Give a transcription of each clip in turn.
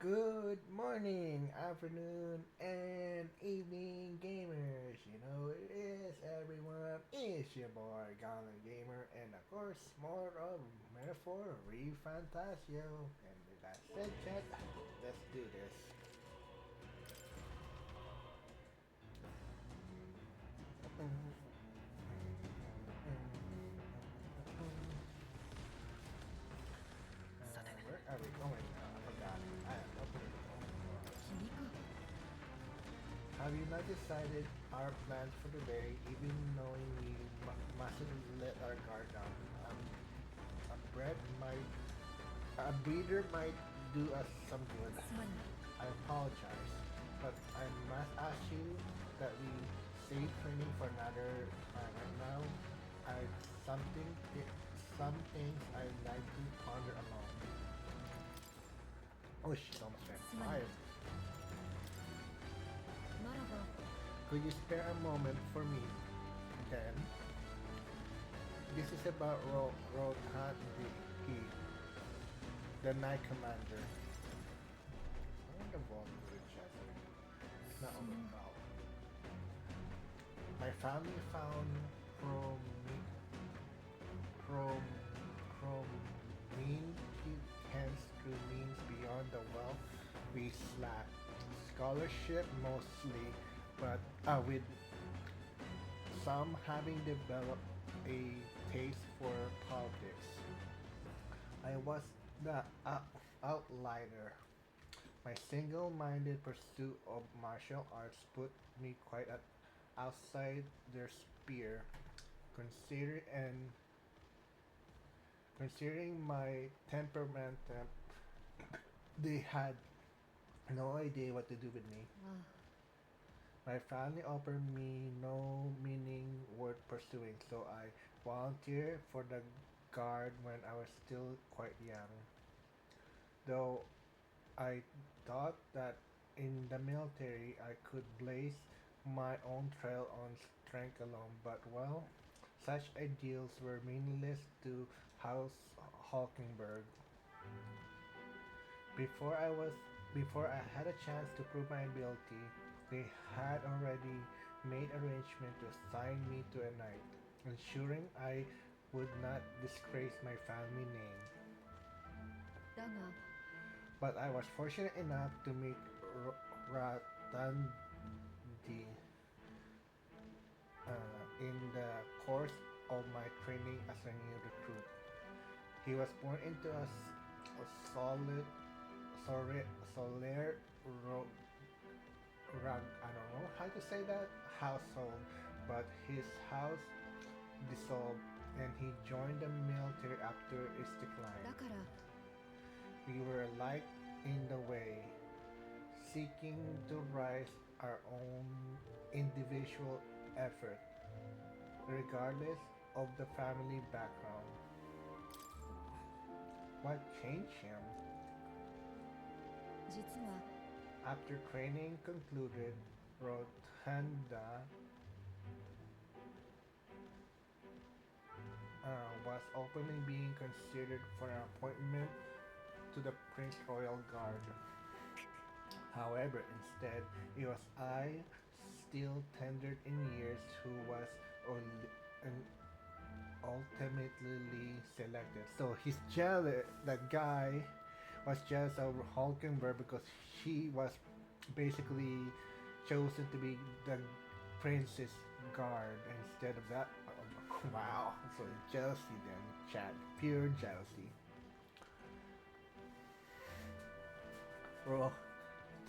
Good morning, afternoon, and evening, gamers. You know it is, everyone. It's your boy, Galen Gamer, and of course, more of Metaphor ReFantazio. And with that said, chat, let's do this. Where are we going now? I forgot. I am opening the door. Have you not decided our plans for today, even knowing we mustn't let our guard down? Um, a bread might, a breather might do us some good. I apologize, but I must ask you that we save training for another time. Right now, I something, some things I'd like to ponder alone. Oh, she's almost fired. Could you spare a moment for me, then? This is about Rotan, the Night Commander. I wonder volume of the chat. It's not overpowered. My family found from from from mean hence to means beyond the wealth we slack. Scholarship mostly, but with some having developed a taste for politics. I was the outlier. My single-minded pursuit of martial arts put me quite outside their sphere. Consider and considering my temperament, they had no idea what to do with me. My family offered me no meaning worth pursuing, so I volunteered for the guard when I was still quite young. Though I thought that in the military I could blaze my own trail on strength alone, but well, such ideals were meaningless to House Hulkenberg. Before I was Before I had a chance to prove my ability, they had already made arrangements to assign me to a knight, ensuring I would not disgrace my family name. But I was fortunate enough to meet Ratandi in the course of my training as a new recruit. He was born into a solid, solar I don't know how to say that household, but his house dissolved and he joined the military after its decline. We were alike in the way, seeking to rise our own individual effort, regardless of the family background. What changed him? After training concluded, Rotunda was openly being considered for an appointment to the Prince Royal Guard. However, instead, it was I, still tendered in years, who was ultimately selected. So he's jealous. That guy was jealous of Hulkenberg because she was basically chosen to be the princess guard instead of that. Wow, so jealousy then, chat, pure jealousy. Bro,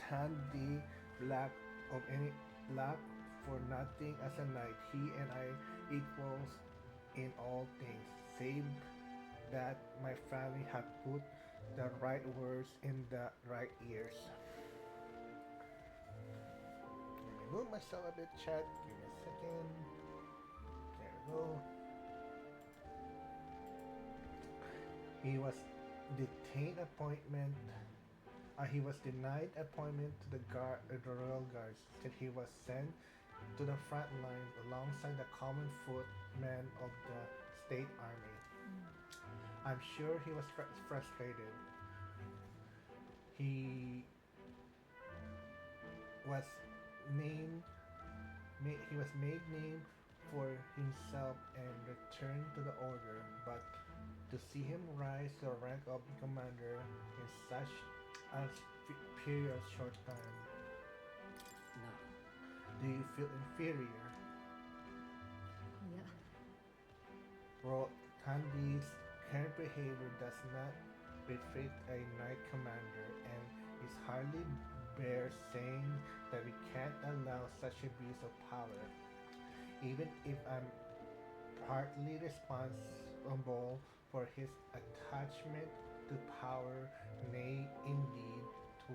Tandy lack of any lack for nothing as a knight. He and I equals in all things, save that my family had put the right words in the right ears. Let me move myself a bit, chat. Give me a second. There we go. He was detained appointment. He was denied appointment to the Royal Guards. Instead, he was sent to the front lines alongside the common footmen of the state army. I'm sure he was frustrated. He was named he was made name for himself and returned to the order, but to see him rise to the rank of commander in such a period short time, No. do you feel inferior? いや、Well, Tandi's current behavior does not befit a knight commander and is hardly bears saying that we can't allow such abuse of power. Even if I'm partly responsible for his attachment to power, nay, indeed, to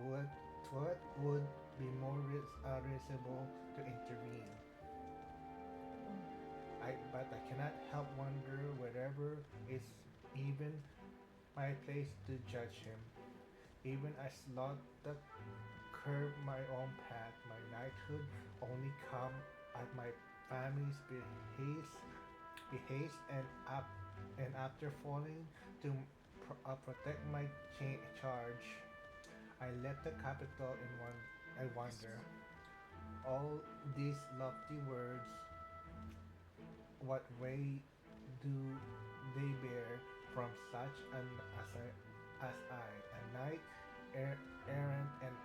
what would be more reasonable to intervene. But I cannot help wonder wherever it's even my place to judge him. Even I sought to curb my own path, my knighthood only come at my family's behest and after falling to protect my charge, I left the capital in I wonder. All these lofty words, what way do they bear from such an as I, a knight errant and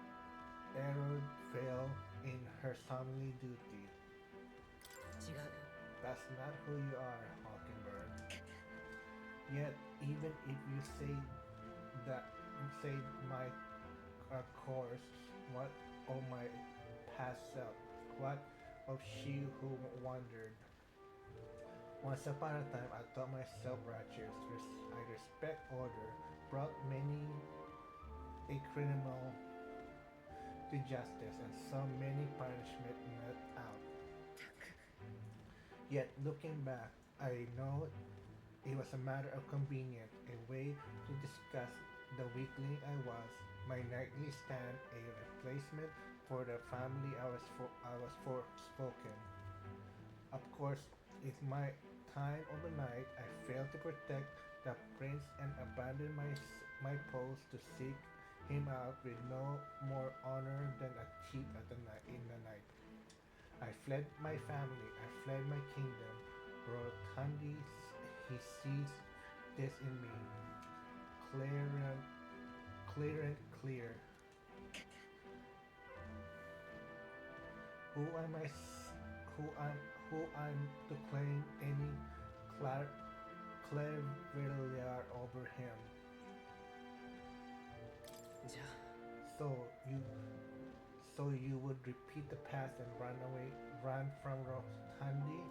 error fail in her solemnly duty? 違う。 That's not who you are, Mockingbird. Yet, even if you say my course, what of my past self? What of she who wandered? Once upon a time, I thought myself righteous. I respect order, brought many a criminal to justice, and saw many punishment met out. Yet, looking back, I know it was a matter of convenience, a way to discuss the weakling I was, my knightly stand, a replacement for the family I was forspoken. Of course, if my time of the night I failed to protect the prince and abandoned my post to seek him out with no more honor than a thief in the night. I fled my family, I fled my kingdom. Rotandi, he sees this in me, clear and clear. Who am I? Who I'm to claim any clever over him? じゃあ、 So you would repeat the past and run from Rotandi?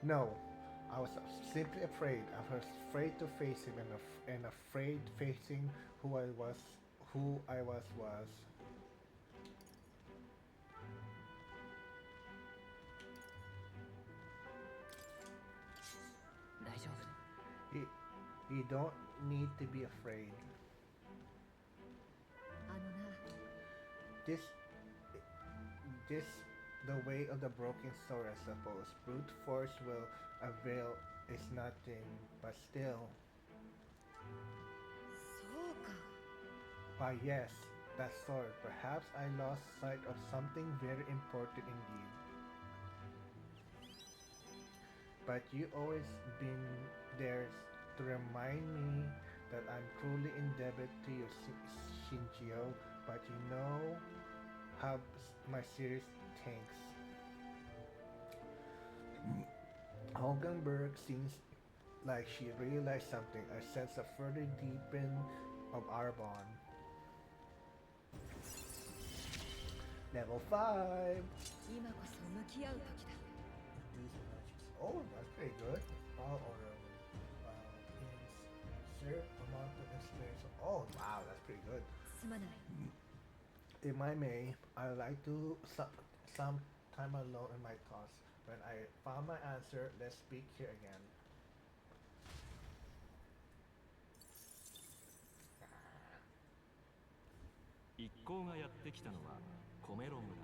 No, I was simply afraid. I was afraid to face him and afraid facing who I was. 大丈夫。 You don't need to be afraid. あのな、 This the way of the broken sword, I suppose. Brute force will avail is nothing, but still. そうか。 Why yes, that sword. Perhaps I lost sight of something very important indeed. But you always been there to remind me that I'm truly indebted to you, Shinjio, but you know how my serious thanks. Hogenberg seems like she realized something. I sense a further deepen of our bond. Level 5! 今こそ向き合う時だ。 Oh, that's pretty good. File order. Insert amount of installation. Oh, wow, that's pretty good. すまない。 If I may, I like to some time alone in my thoughts. When I found my answer, let's speak here again. 一行がやってきたのはコメロ村。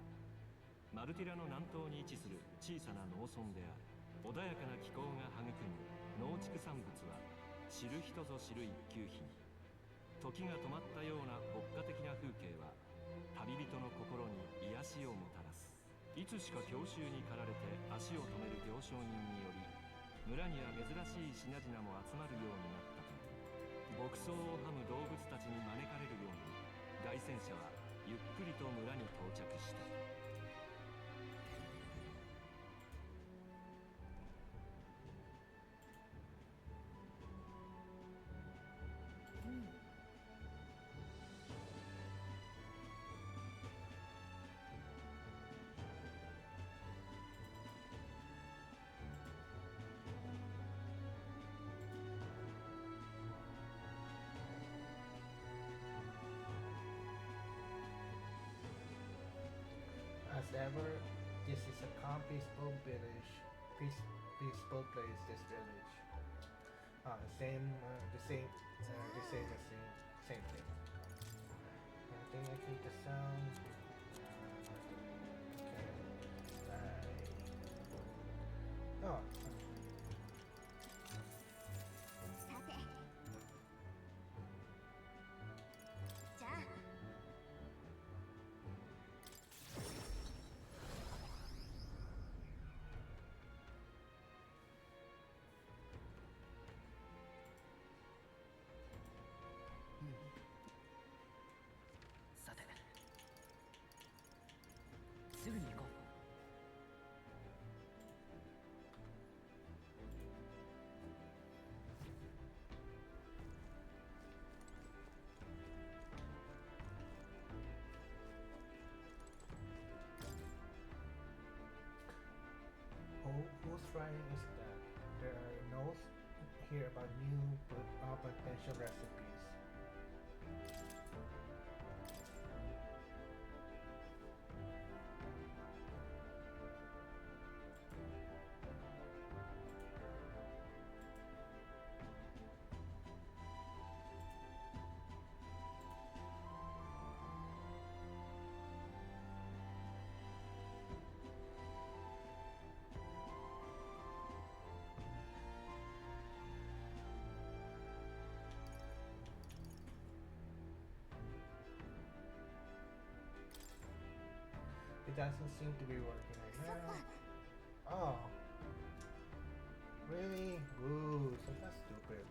マルティラの南東に位置する小さな農村である。穏やかな気候が育む農畜産物は知る人ぞ知る一級品。時が止まったような牧歌的な風景は旅人の心に癒しをもたらす。いつしか郷愁に駆られて足を止める行商人により村には珍しい品々も集まるようになったと。牧草をはむ動物たちに招かれるように凱旋者はゆっくりと村に到着した。As ever, this is a calm, peaceful village. Peaceful place, this village. The same as same thing. Anything I need to sound? Okay. Oh. さてじゃあさてすぐに行こう。Whose writing is that? There are notes here about new potential recipes. It doesn't seem to be working right そっ now. か Oh. Really? Boo. So that's stupid.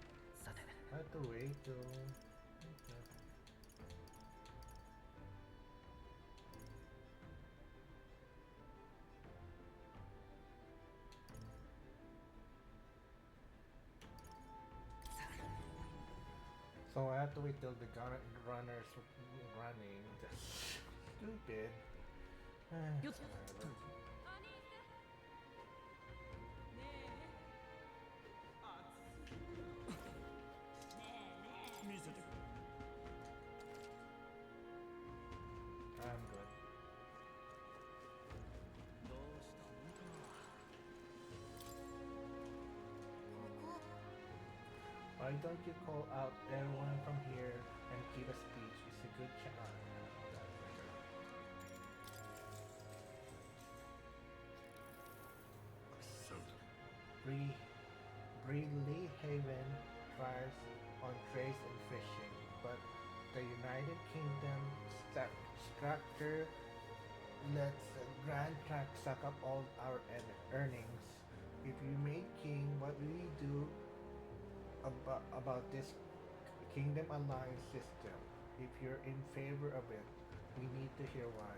さて I have to wait till. Okay. So I have to wait till the runners running. That's stupid. Yup. Whatever. 見せてくれ。 I'm good. どうしたんか。ここ Why don't you call out everyone from here and give a speech? It's a good chance. Breedley Haven thrives on trade and fishing, but the United Kingdom structure lets the Grand Track suck up all our earnings. If you made king, what will you do about this Kingdom Alliance system? If you're in favor of it, we need to hear why.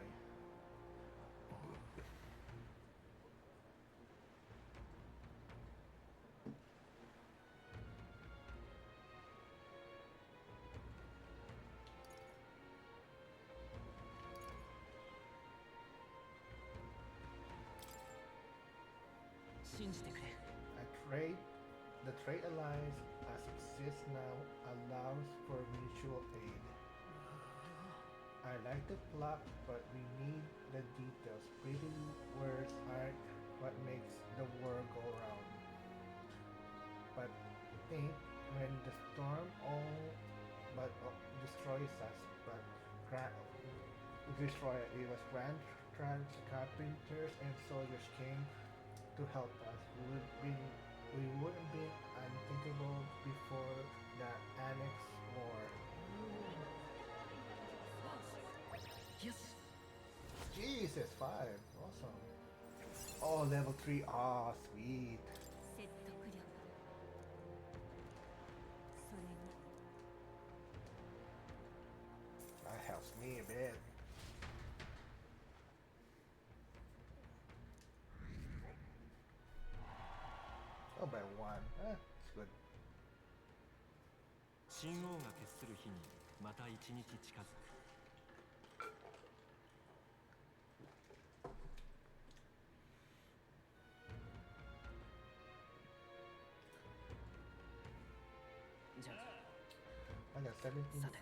The trade alliance as exists now allows for mutual aid. I like the plot, but we need the details. Pretty words aren't what makes the world go round. But think when the storm all but destroys us, but destroy it. It was grand carpenters and soldiers came to help us. We would have been unthinkable before the Annex War. 5. Awesome. Oh, level 3. Oh, sweet. 説得力それに That helps me a bit. Oh, by 1. It's good. 神王が決する日にまた一日近づく。 じゃあ I got 17 さて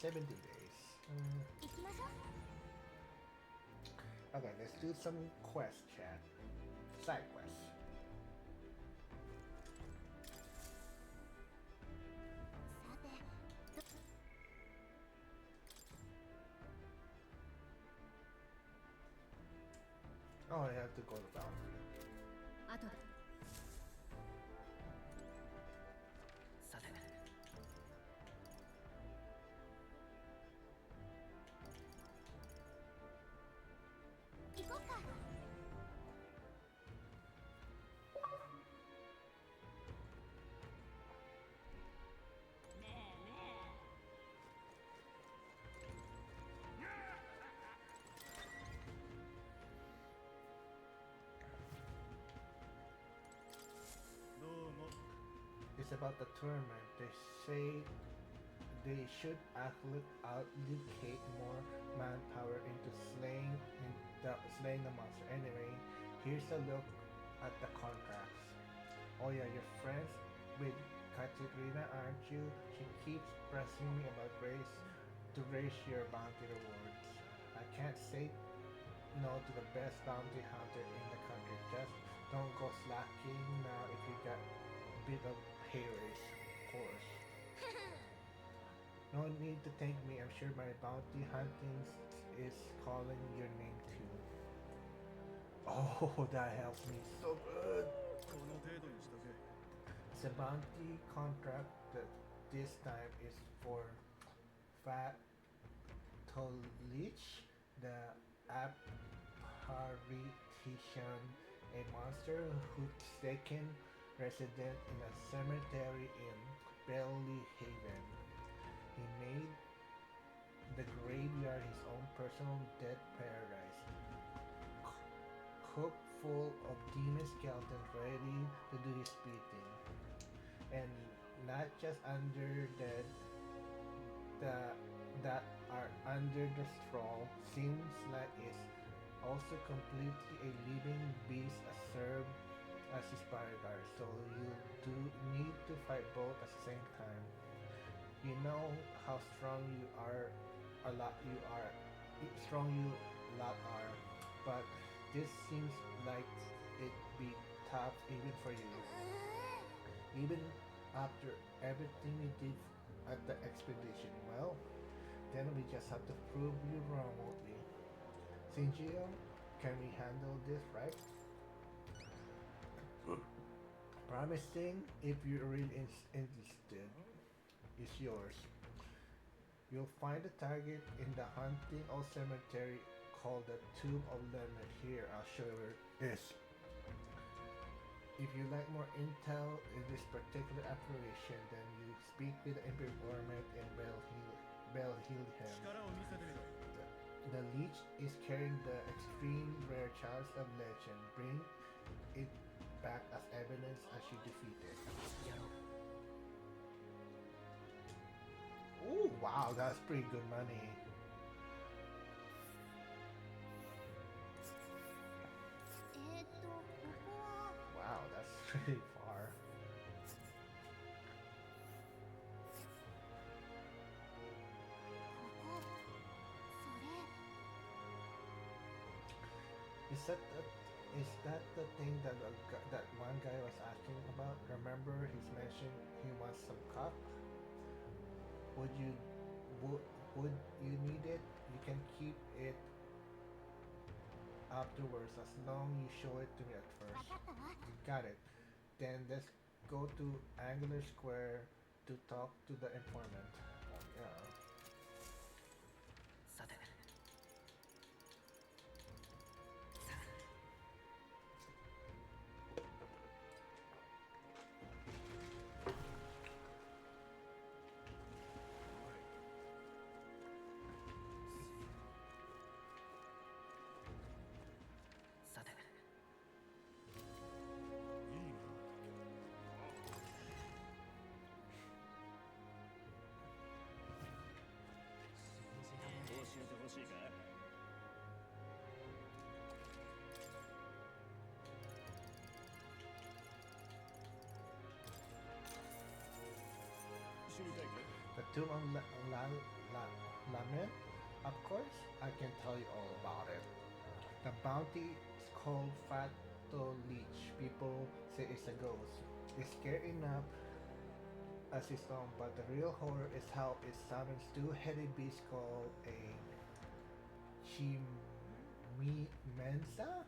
days. 行きましょう Okay, let's do some quest chat. Side quests. さて Oh, I have to go to Boundary. あとでさて行こっか It's about the tournament. They say they should allocate more manpower into slaying the monster. Anyway, here's a look at the contracts. Oh yeah, you're friends with Katerina, aren't you? She keeps pressing me about raise your bounty rewards. I can't say no to the best bounty hunter in the country. Just don't go slacking now if you got a bit of hay race, of course. No need to thank me. I'm sure my bounty hunting is calling your name too. Oh, that helps me so good. この程度にしとけ。 It's a bounty contract that this time is for Fat Tolich, the apparition, a monster who's taken resident in a cemetery in Bellyhaven. He made the graveyard his own personal dead paradise, cooked full of demon skeletons ready to do his beating. And not just undead that are under the straw, seems like it's also completely a living beast served as his bodyguard, so you do need to fight both at the same time. You know how strong you are, strong you lot are, but this seems like it'd be tough even for you. Even after everything we did at the expedition, well, then we just have to prove you wrong, won't we? Shinjio, can we handle this, right? Promising, if you're really interested, is yours. You'll find the target in the hunting old cemetery called the Tomb of Leonard. Here, I'll show you where it is. If you like more intel in this particular apparition, then you speak with the informant in Belhilhem. 力を見せてみろ。 The leech is carrying the extreme rare chalice of legend. Bring it back as evidence as you defeat it. やろう Ooh, wow, that's pretty good money. Wow, that's pretty far. Is that the thing that that one guy was asking about? Remember, he's mentioned he wants some cup. Would you need it? You can keep it afterwards as long you show it to me at first. You got it. Then let's go to Angular Square to talk to the informant. Yeah. さて知りたいか The tomb of Lamed? Of course, I can tell you all about it. The bounty is called Fato Leech. People say it's a ghost. It's scary enough as its own, but the real horror is how it summons two-headed beasts called a Chimensa?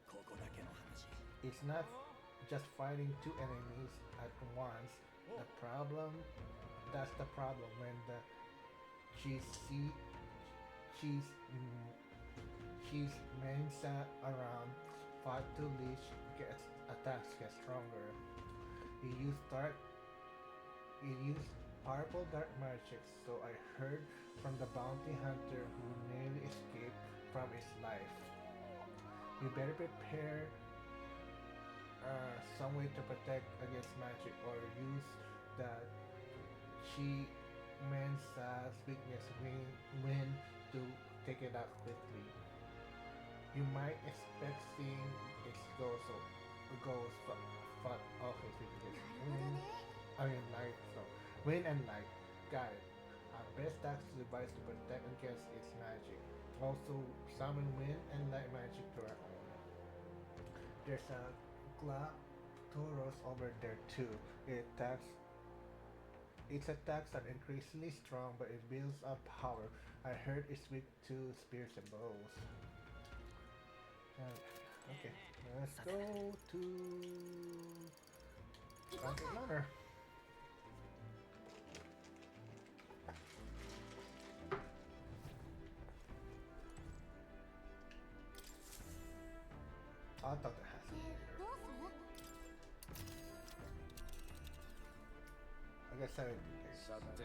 ここだけの話 It's not just fighting two enemies at once. That's the problem when the cheesy cheese cheese mensa around fight to leash gets attacks get stronger. You use powerful dark magic, so I heard from the bounty hunter who nearly escaped from his life. You better prepare some way to protect against magic or use the Chi Mensa's weakness when to take it out quickly. You might expect seeing its ghost but okay, light, so wind and light. Got it. Our best tax device to protect against its magic. Also summon wind and light magic to our own. There's a Glaptoros over there too. Its attacks are increasingly strong, but it builds up power. I heard it's weak to spears and bows. Okay, let's go to Bounty Manor. I thought it has to be later. どうする？ I guess I would be there. さて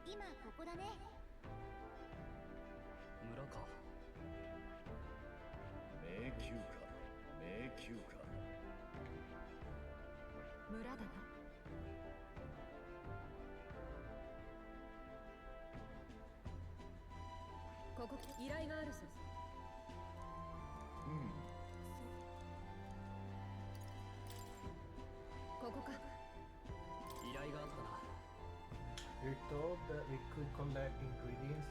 今ここだね。村か迷宮か迷宮か村だな。ここ依頼があるそう。ここか。依頼があったな We're told that we could collect ingredients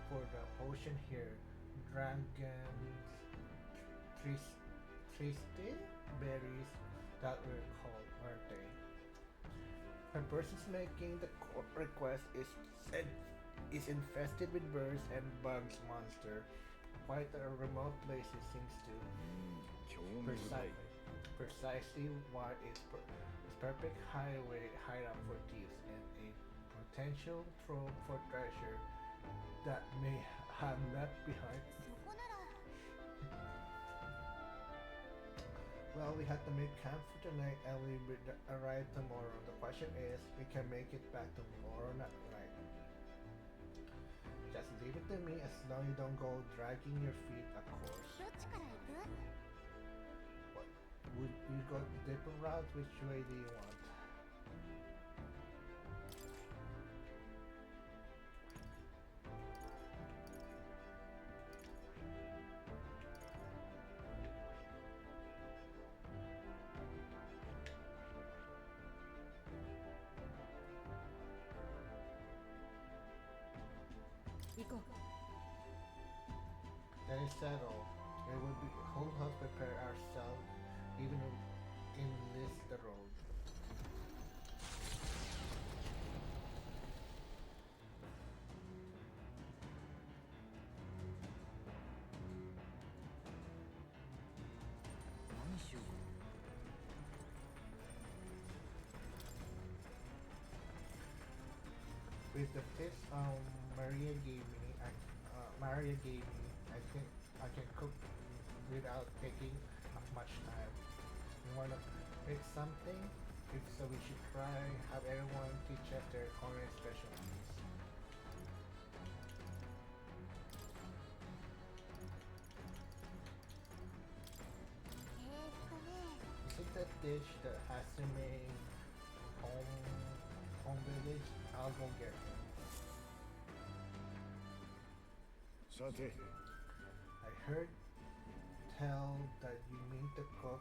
for the potion here. Dragons, triste berries that were called, weren't they? The person's making the request is infested with birds and bugs monster. Quite a remote place it seems to. 興味深い Precisely why it's perfect hideout for thieves and a potential trove for treasure that may have left behind. そこなら。 Well, we have to make camp for tonight and we will arrive tomorrow. The question is, we can make it back tomorrow night. Just leave it to me as long as you don't go dragging your feet, of course. どっちから行く？ What? Would you go different routes? Which way do you want? That is settled. It would be whole help prepare ourselves, even enlist the road. With the tips Maria gave me, I can cook without taking much time. You wanna pick something? If so, we should try have everyone teach us their culinary specialties. Is it that dish that has to make home village? I'll go get it. さて I heard tell that you mean to cook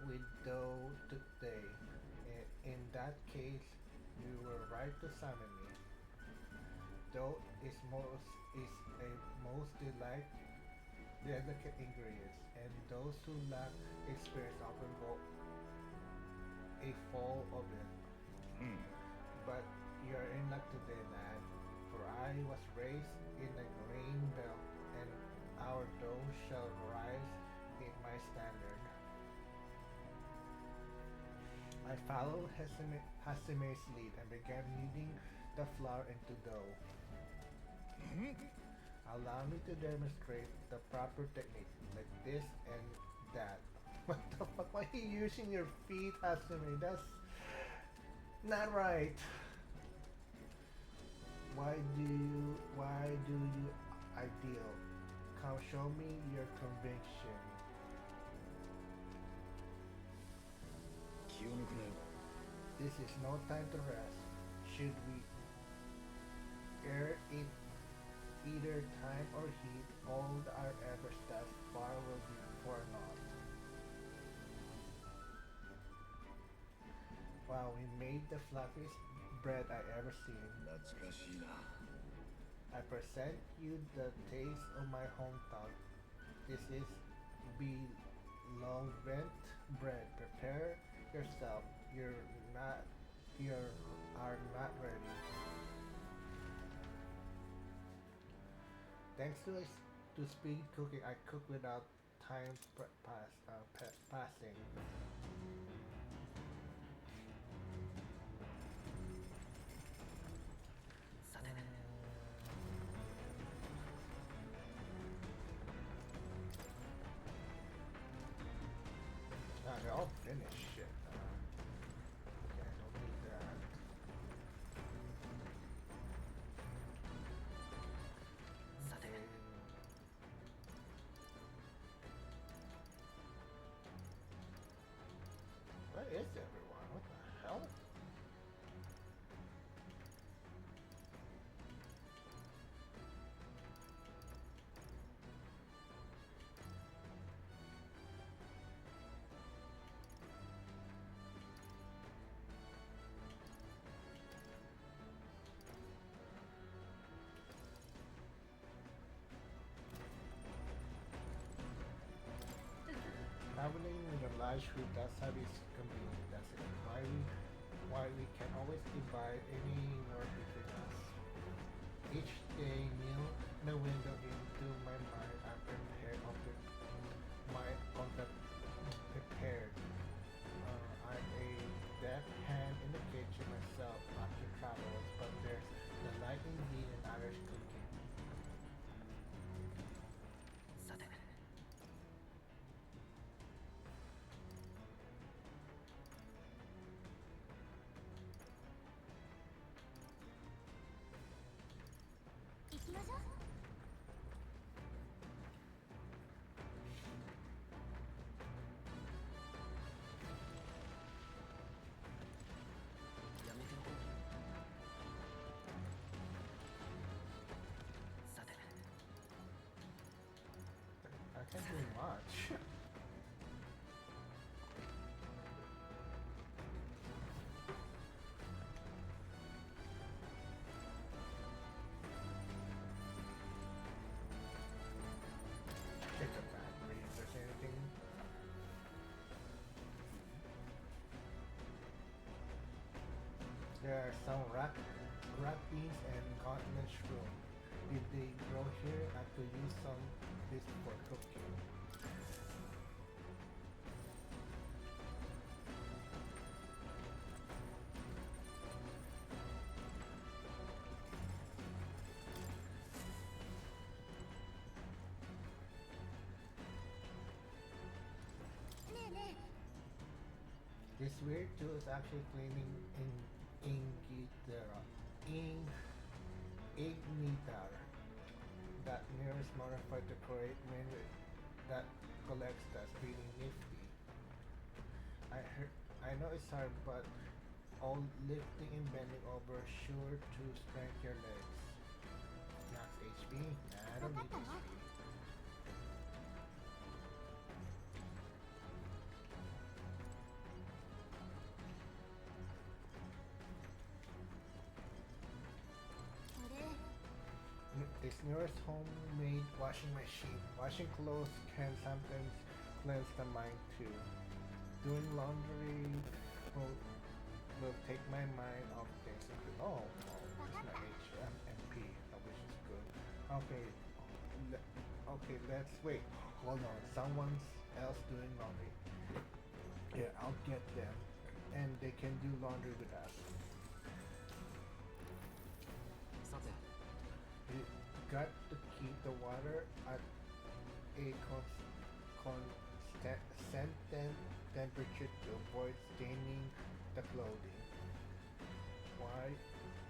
with dough today. In that case, you were right to summon me. Dough is a most delicate ingredient, and those who lack experience often go a fall of it. Hmm. But you're in luck today, lad, for I was raised in a grain belt, and our dough shall rise in my standard. I followed Hasime's lead and began kneading the flour into dough. Allow me to demonstrate the proper technique, like this and that. What the fuck? Why are you using your feet, Hasime? That's not right. Why do you ideal? Come show me your conviction. 気を抜くなよ。 This is no time to rest. Should we err in either time or heat, all our efforts thus far will be for naught. Wow, we made the fluffiest bread I ever seen. 懐かしいな。 I present you the taste of my hometown. This is beloved bread. Prepare yourself. You are not ready. Thanks to speed cooking, I cook without time passing. They're all finished. Shit. Okay, I don't need that. Okay. Where is everyone? What the hell? Traveling with a large group does have its convenience. That's it. Why we can always divide any work between us. Each day, meal the window into my mind. I'm prepared of the my of the prepared. I'm a deft hand in the kitchen myself after travels, but there's the light indeed in Irish cooking. I can't do much. Check the battery if there's anything. There are some rat beans and continent shroom. If they grow here, I could use some this for cooking. This weird tool is actually cleaning in Ignitar, that nearest modified to create wind that collects dust. Really nifty. I know it's hard, but all lifting and bending over sure to strengthen your legs. Max HP? Nah, I don't need HP. Ours homemade washing machine. Washing clothes can sometimes cleanse the mind too. Doing laundry will, will take my mind off things. It's not HMMP, which is good. Okay, okay, let's wait. Hold on, someone else doing laundry. Yeah, I'll get them, and they can do laundry with us. さて You got to keep the water at a constant temperature to avoid staining the clothing. Why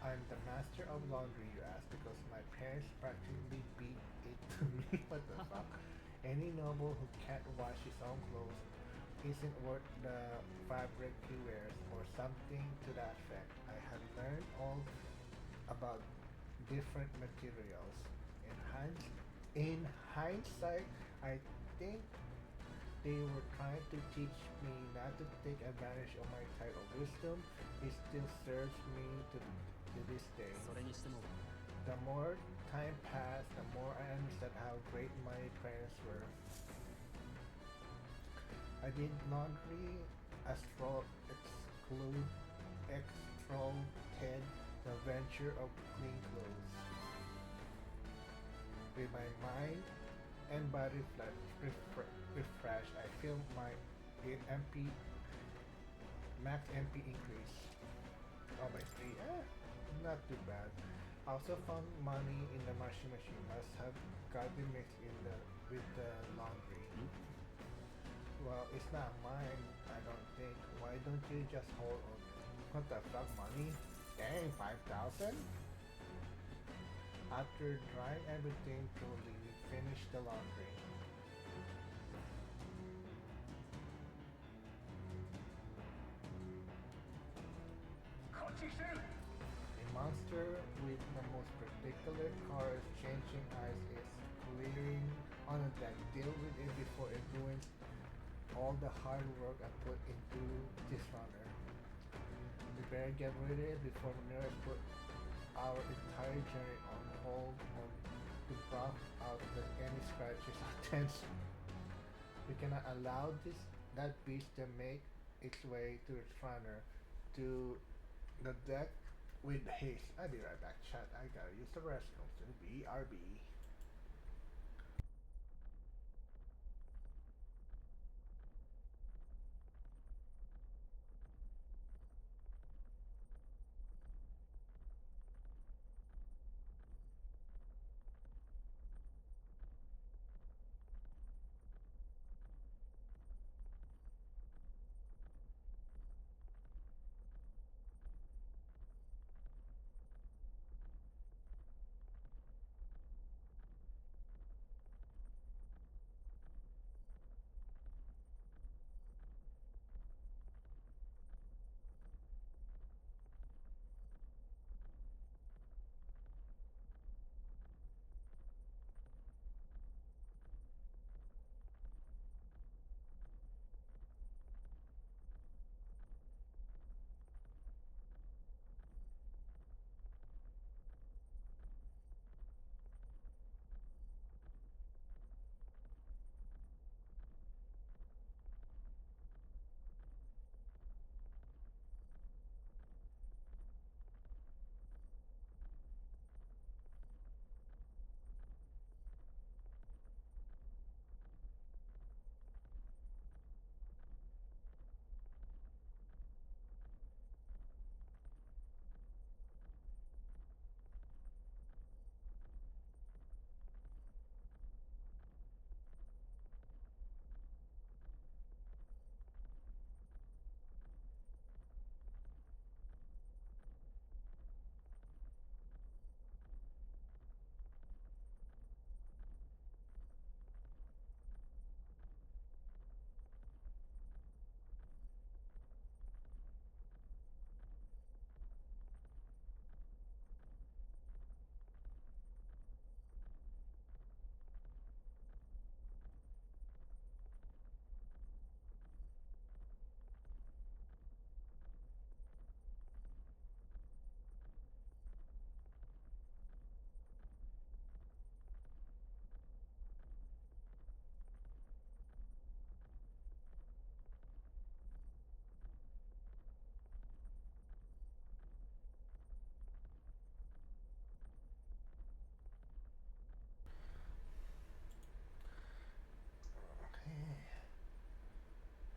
I'm the master of laundry, you ask? Because my parents practically beat it to me. What the fuck? Any noble who can't wash his own clothes isn't worth the fabric he wears, or something to that effect. I have learned all about different materials. In hindsight, I think they were trying to teach me not to take advantage of my title. Wisdom, it still serves me to this day. それにしても The more time passed, the more I understood how great my parents were. I did laundry, extracted the venture of clean clothes. With my mind and body refreshed, I feel my MP max MP increase. Oh, by 3, not too bad. I also found money in the washing machine. Must have gotten mixed with the laundry. Well, it's not mine, I don't think. Why don't you just hold on it? What the fuck, money? Dang, 5,000? After drying everything thoroughly, we finished the laundry. A monster with the most particular cars changing eyes is clearing on the deck. Deal with it before it ruins all the hard work I put into this runner. We better get rid of it before Ramirez put our entire journey on hold to buff out any scratches or dents. We cannot allow that beast to make its way to its runner to the deck with haste. I'll be right back, chat. I gotta use the restroom. So BRB.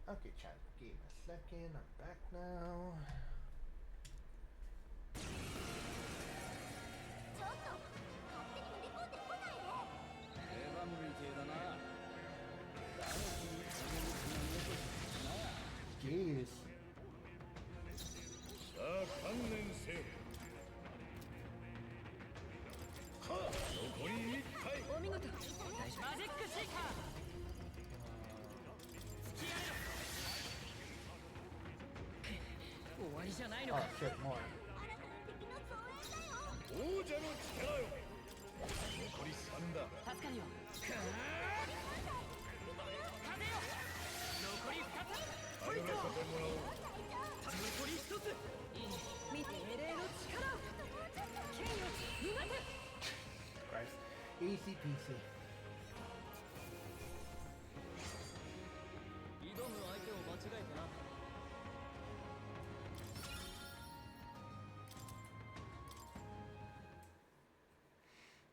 Okay, chat. Give me a second. I'm back now. ちょっと勝手に乗り込んでこないで。レバムリ系だな。誰に励むつもりだと。 Jeez. さあ観念せよ。残り1回。お見事。マジックシーカー終わりじゃないの Oh か。 shit, more. あなたの敵の増援だよ。王者の力よ。残り3だ。助かるよ。風よ。残り2つ。頼らせてもらおう。残り1つ。見て英霊の力を。剣よ、うまく。 Christ. Easy peasy. 挑む相手を間違えてな。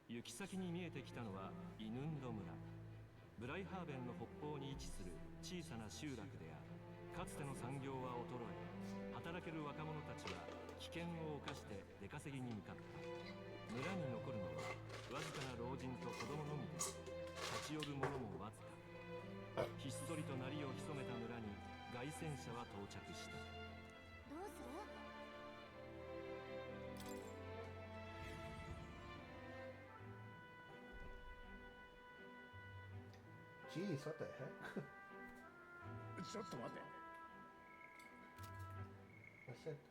行き先に見えてきたのはイヌンド村。ブライハーベンの北方に位置する小さな集落である。かつての産業は衰え、働ける若者たちは危険を冒して出稼ぎに向かった。村に残るのはわずかな老人と子供のみで、立ち寄る者もわずか。ひっそりと鳴りを潜めた村に凱旋者は到着した。どうする？ Jeez, what the heck? ちょっと待て。 What's it?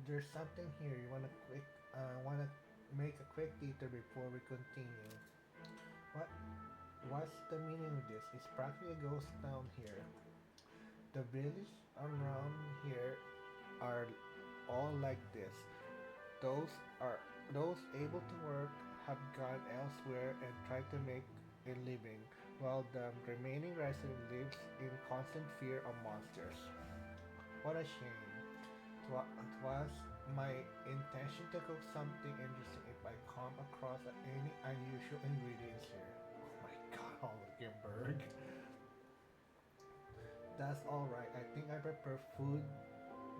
There's something here. You wanna make a quick detour before we continue. What's the meaning of this? It's practically a ghost town here. The villages around here are all like this. Those able to work have gone elsewhere and tried to make a living, while the remaining resident lives in constant fear of monsters. What a shame. It was my intention to cook something interesting if I come across any unusual ingredients here. Oh my god, Holikenberg. That's alright. I think I prefer food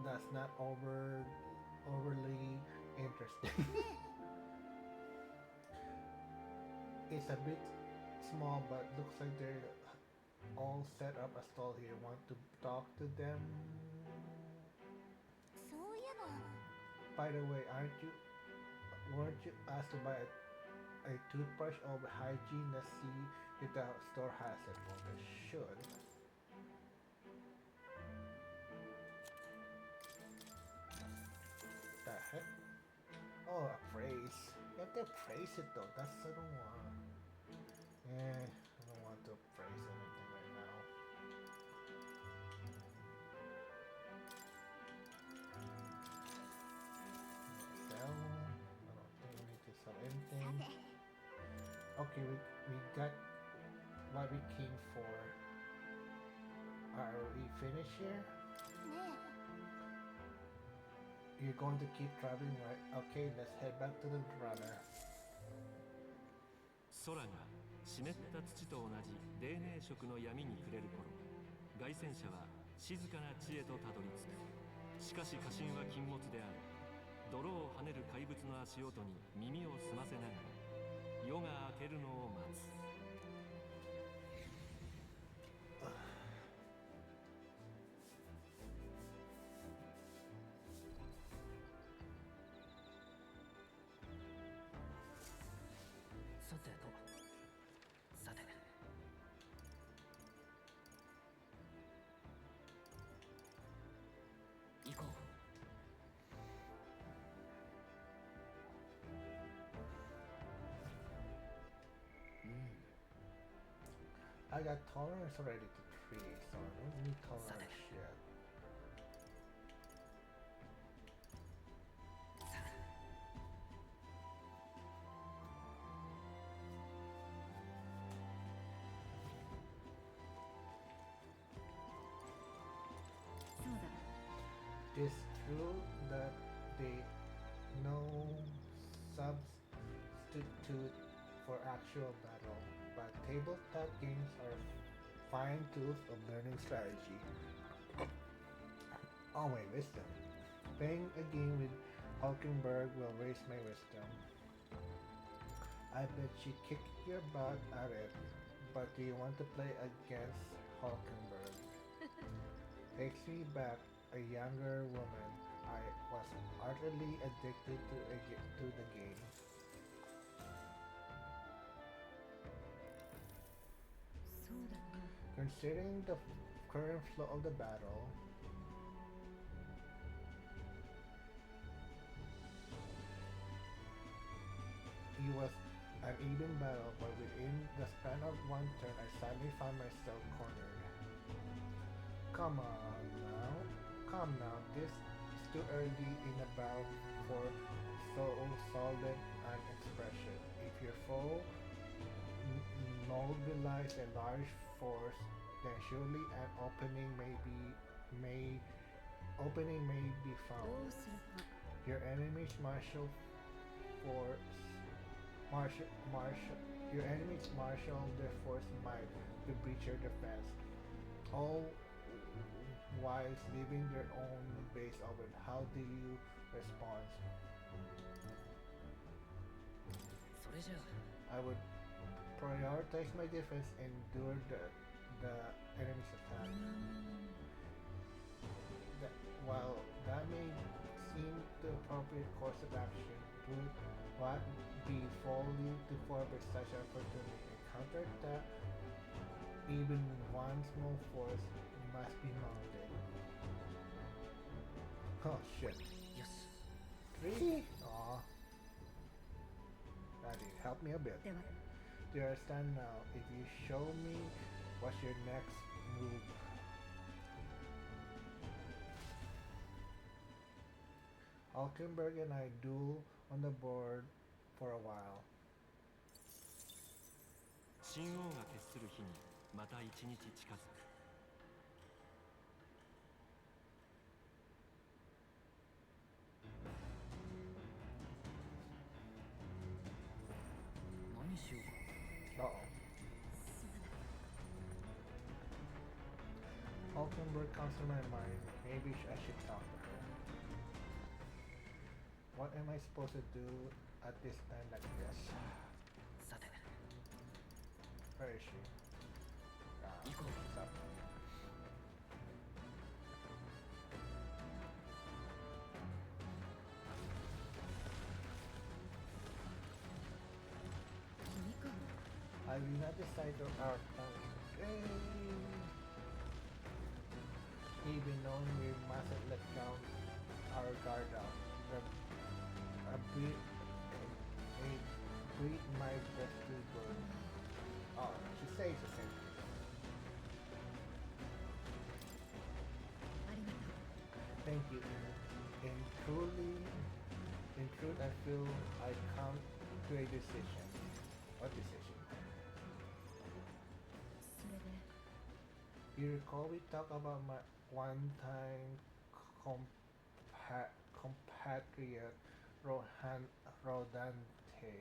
that's not overly interesting. It's a bit small, but looks like they're all set up a stall here. Want to talk to them? そういえば。 By the way, weren't you asked to buy a toothbrush of hygiene? Let's see if the store has it. Well, they should. The heck? Oh, a phrase. You have to praise it though. That's I don't want. I don't want to praise anything right now. Sell. I don't think we need to sell さ anything. て、 Okay, we got what we came for. Are we finished here? ね You're going to keep traveling, right? Okay, let's head back to the runner. 空が湿った土と同じ泥濘色の闇に暮れる頃、凱旋者は静かな地へとたどり着く。しかし家臣は禁物である。泥を跳ねる怪物の足音に耳を澄ませながら夜が明けるのを待つ。さてと。さて。行こう。 I got tolerance already to 3, so I don't need tolerance yet. It's true that they no substitute for actual battle, but tabletop games are fine tools of learning strategy. Oh, my wisdom. Playing a game with Hulkenberg will raise my wisdom. I bet she kicked your butt at it, but do you want to play against Hulkenberg? Takes me back, a younger woman. I was utterly addicted to the game. そうだな。 Considering the current flow of the battle, it was an even battle, but within the span of one turn, I suddenly found myself cornered. Come on now, come now. This is too early in the battle for so solid an expression. If your foe mobilize a large force, then surely an opening may be ど found. うするか。 Your enemy's force your enemies marshal their force might to breach your defense, all while leaving their own base open. How do you respond? それじゃあ I would prioritize my defense and endure the enemy's attack. While that may seem the appropriate course of action, would what be folly to forfeit such opportunity? A counterattack, even one small force, must be mounted. Oh shit. よし Three? Aw. That did help me a bit. では Do you understand now? If you show me what's your next move. Hulkenberg and I duel on the board for a while. 神王が決する日にまた一日近づく。何しようか Uh-oh. Hulkenberg comes to my mind. Maybe I should talk to her. What am I supposed to do at this time like this? さて Where is she? Iko. What's up? I will not decide on our plans. Even knowing we mustn't let down our guard down. A breed my best to burn. Oh, she says the same thing. ありがとう。 Thank you. In truth, I feel I come to a decision. What decision? それで You recall we talked about my one-time compatriot Rodante.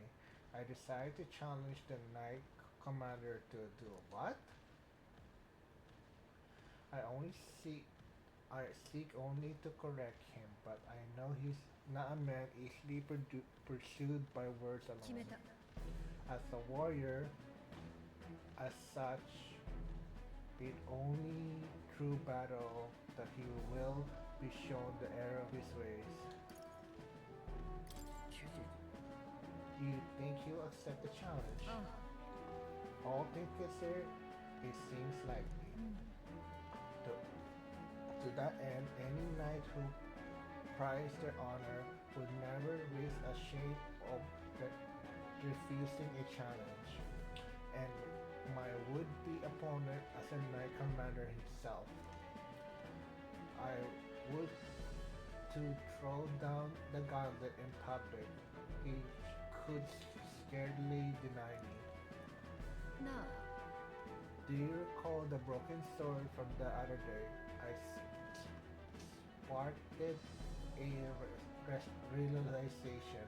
I decided to challenge the Knight Commander to a duel. What? I seek only to correct him, but I know he's not a man easily pursued by words 決め alone. た。 As a warrior, as such, it only through battle that he will be shown the error of his ways. 90 You think he'll accept the challenge? ああ。 All things considered, it seems likely. To that end, any knight who prized their honor would never risk a shade of refusing a challenge. And my would-be opponent as a knight commander himself, I would to throw down the gauntlet in public. He could scarcely deny me. なあ。 Do you recall the broken sword from the other day? I sparked a realization.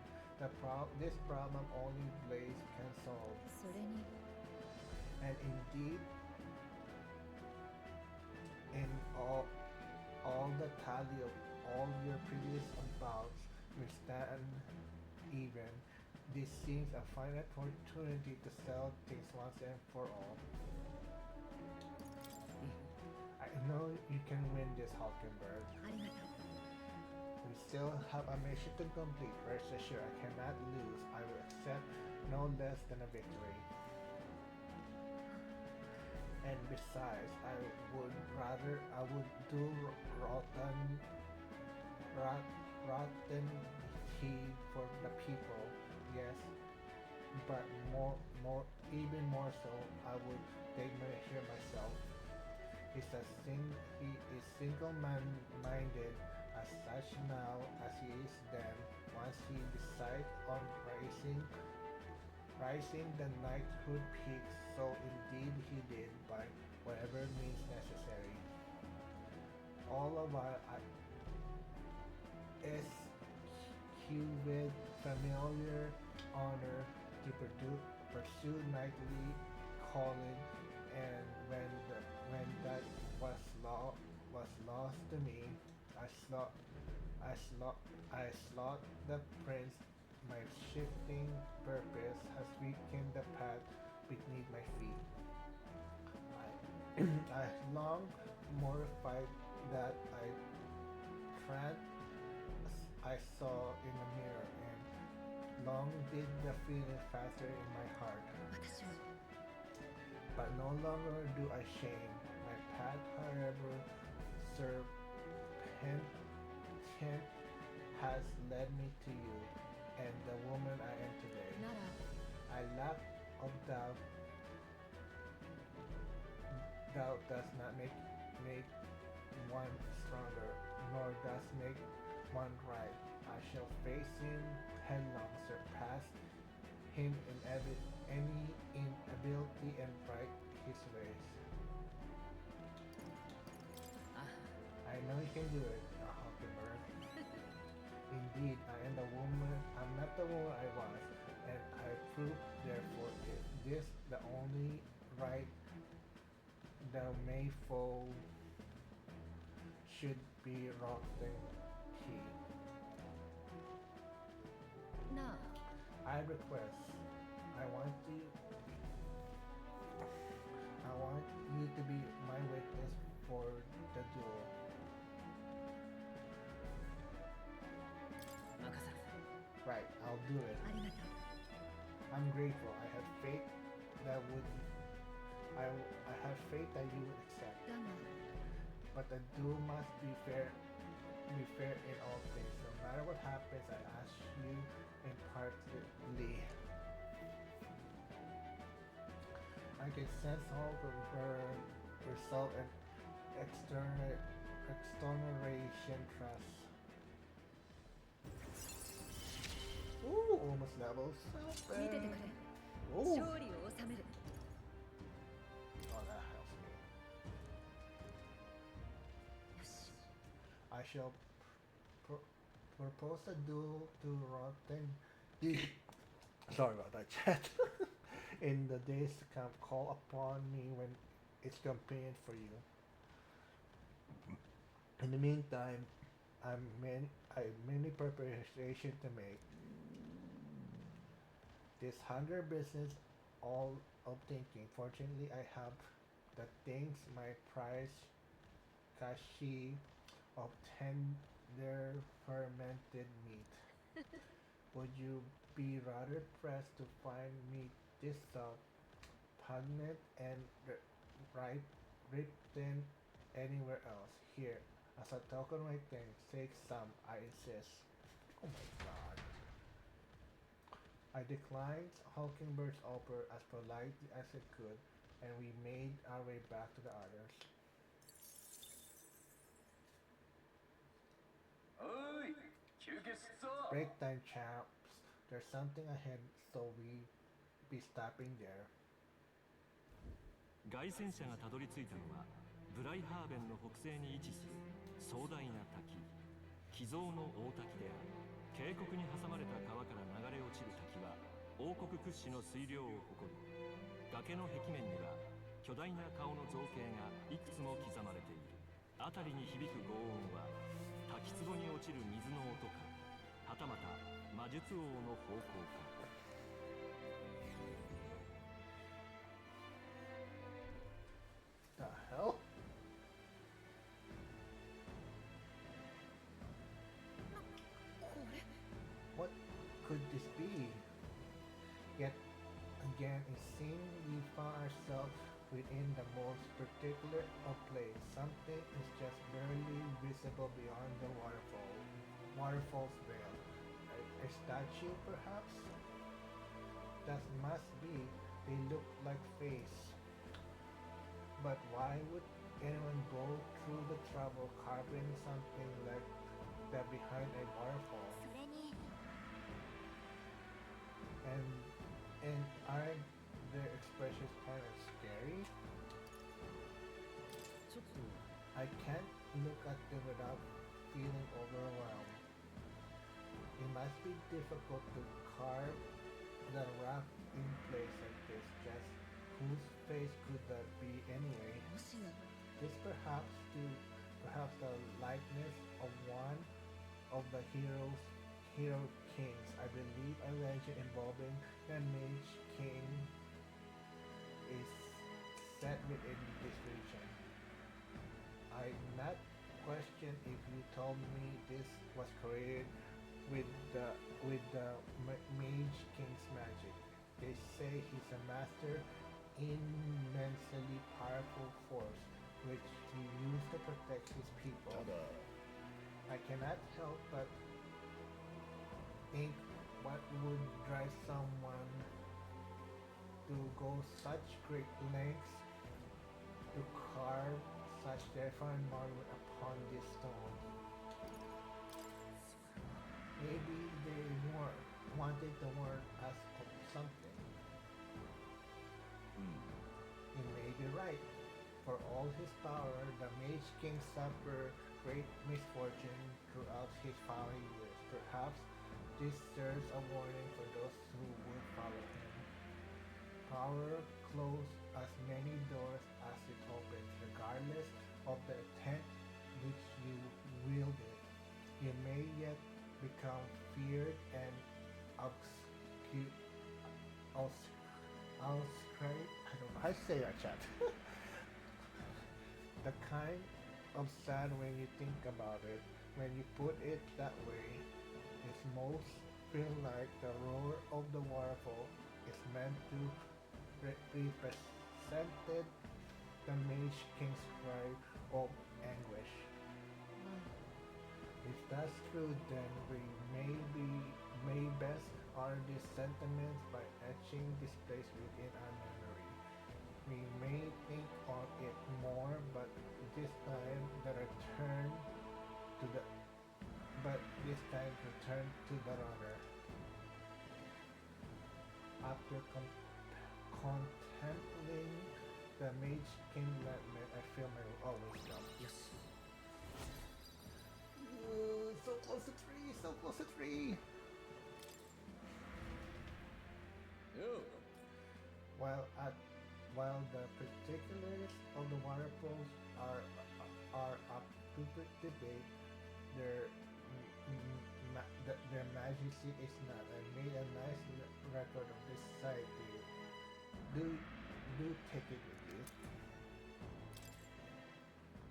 This problem only Blaze can solve. それに And indeed, the tally of all your previous bouts, you stand even. This seems a fine opportunity to settle things once and for all. I know you can win this, Hulkenberg. ありがとう We still have a mission to complete. Rest assured, I cannot lose. I will accept no less than a victory. And besides, I would do rotten tea for the people. Yes, but even more so, I would take measure myself. He is single-minded as such now as he is then. Once he decides on rising the knighthood peak, so indeed he did by whatever means necessary. All of our with familiar honor to pursue knightly calling, and when that was lost to me, I slot the prince. My shifting purpose has weakened the path beneath my feet. I long mortified that I saw in the mirror, and long did the feeling faster in my heart. 私も But no longer do I shame. My path, however serpentine, has led me to you, and the woman I am today. なら I lack of doubt. Doubt does not make one stronger, nor does make one right. I shall face him headlong, surpass him in any inability, and right his ways. I know you can do it, Hulkenberg. Indeed, I am the woman. I'm not the woman I was, and I prove therefore is this the only right the Mayfoe should be rotten key. なあ I request. I want you to be my witness for the duel. 任せろ Right, I'll do it. ありがとう I'm grateful. I have faith that you would accept. だが But the duel must be fair in all things. No matter what happens, I ask you impartially. I can sense all the result and exoneration trust. Ooh, almost level 見てて 7. くれ Ooh. 勝利を収める Oh, that helps me. よし I shall propose a duel to Rotten. Sorry about that, chat. In the days to come, call upon me when it's convenient for you. In the meantime, I have many preparations to make. This 100 business, all of thinking. Fortunately, I have the things my prize kashi of tender fermented meat. Would you be rather pressed to find me this pungent and written anywhere else? Here, as a token of my thanks, take some, I insist. Oh my god. I declined Hulkenberg's offer as politely as I could, and we made our way back to the others. おい休憩すっぞ Break time, chaps. There's something ahead, so we be stopping there. 凱旋者がたどり着いたのはブライハーベンの北西に位置する壮大な滝寄贈の大滝である。渓谷に挟まれた川から流れ落ちる滝は王国屈指の水量を誇る。崖の壁面には巨大な顔の造形がいくつも刻まれている。辺りに響く轟音は滝壺に落ちる水の音か、はたまた魔術王の方向か。The hell? What could this be? Yet again, it seemed we found ourselves within the most particular of place. Something is just barely visible beyond the waterfall's veil. A statue, perhaps? That must be. They look like face. But why would anyone go through the trouble carving something like that behind a waterfall? それに And aren't their expressions kind of scary? ちょっと I can't look at them without feeling overwhelmed. It must be difficult to carve the rock in place like this. Just whose face could that be anyway? もしや This perhaps the likeness of one of the hero kings. I believe a legend involving the Mage King is set within this region. I'd not question if you told me this was created with the Mage King's magic. They say he's a master immensely powerful force which he used to protect his people. ただ I cannot help but think what would drive someone to go such great lengths to carve such terrifying monument upon this stone. Maybe they wanted to warn us of something. うん He may be right. For all his power, the Mage King suffered great misfortune throughout his following years. Perhaps this serves a warning for those who would follow him. Power closes as many doors as it opens, regardless of the intent which you wield it. You may yet become feared and obscure. I don't know how to say that, chat. The kind of sad when you think about it. When you put it that way, it's most feel like the roar of the waterfall is meant to represented the Mage King's cry of anguish. If that's true, then we may best honor these sentiments by etching this place within our memory. We may think on it more, but this time return to the runner. After contemplating the Mage King Latman, I feel my always come. Yes. Ooh, so close to 3, so close to 3. よう While the particulars of the waterfalls are up to debate, their majesty is not. I made a nice record of this site. Do take it with you.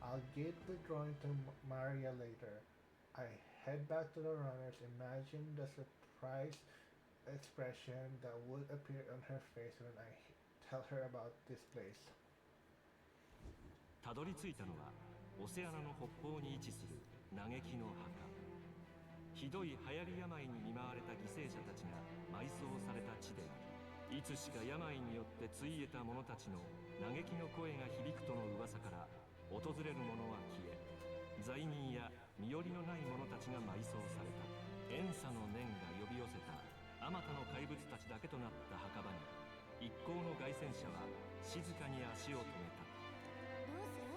I'll give the drawing to Maria later. I head back to the runners. Imagine the surprised expression that would appear on her face when I tell her about this place. たどり着いたのはオセアナの北方に位置する嘆きの墓。ひどい流行り病に見舞われた犠牲者たちが埋葬された地である。いつしか病によってついえた者たちの嘆きの声が響くとの噂から訪れる者は消え、罪人や身寄りのない者たちが埋葬された。怨嗟の念が呼び寄せたあまたの怪物たちだけとなった墓場に一行の凱旋者は静かに足を止めた。どうする？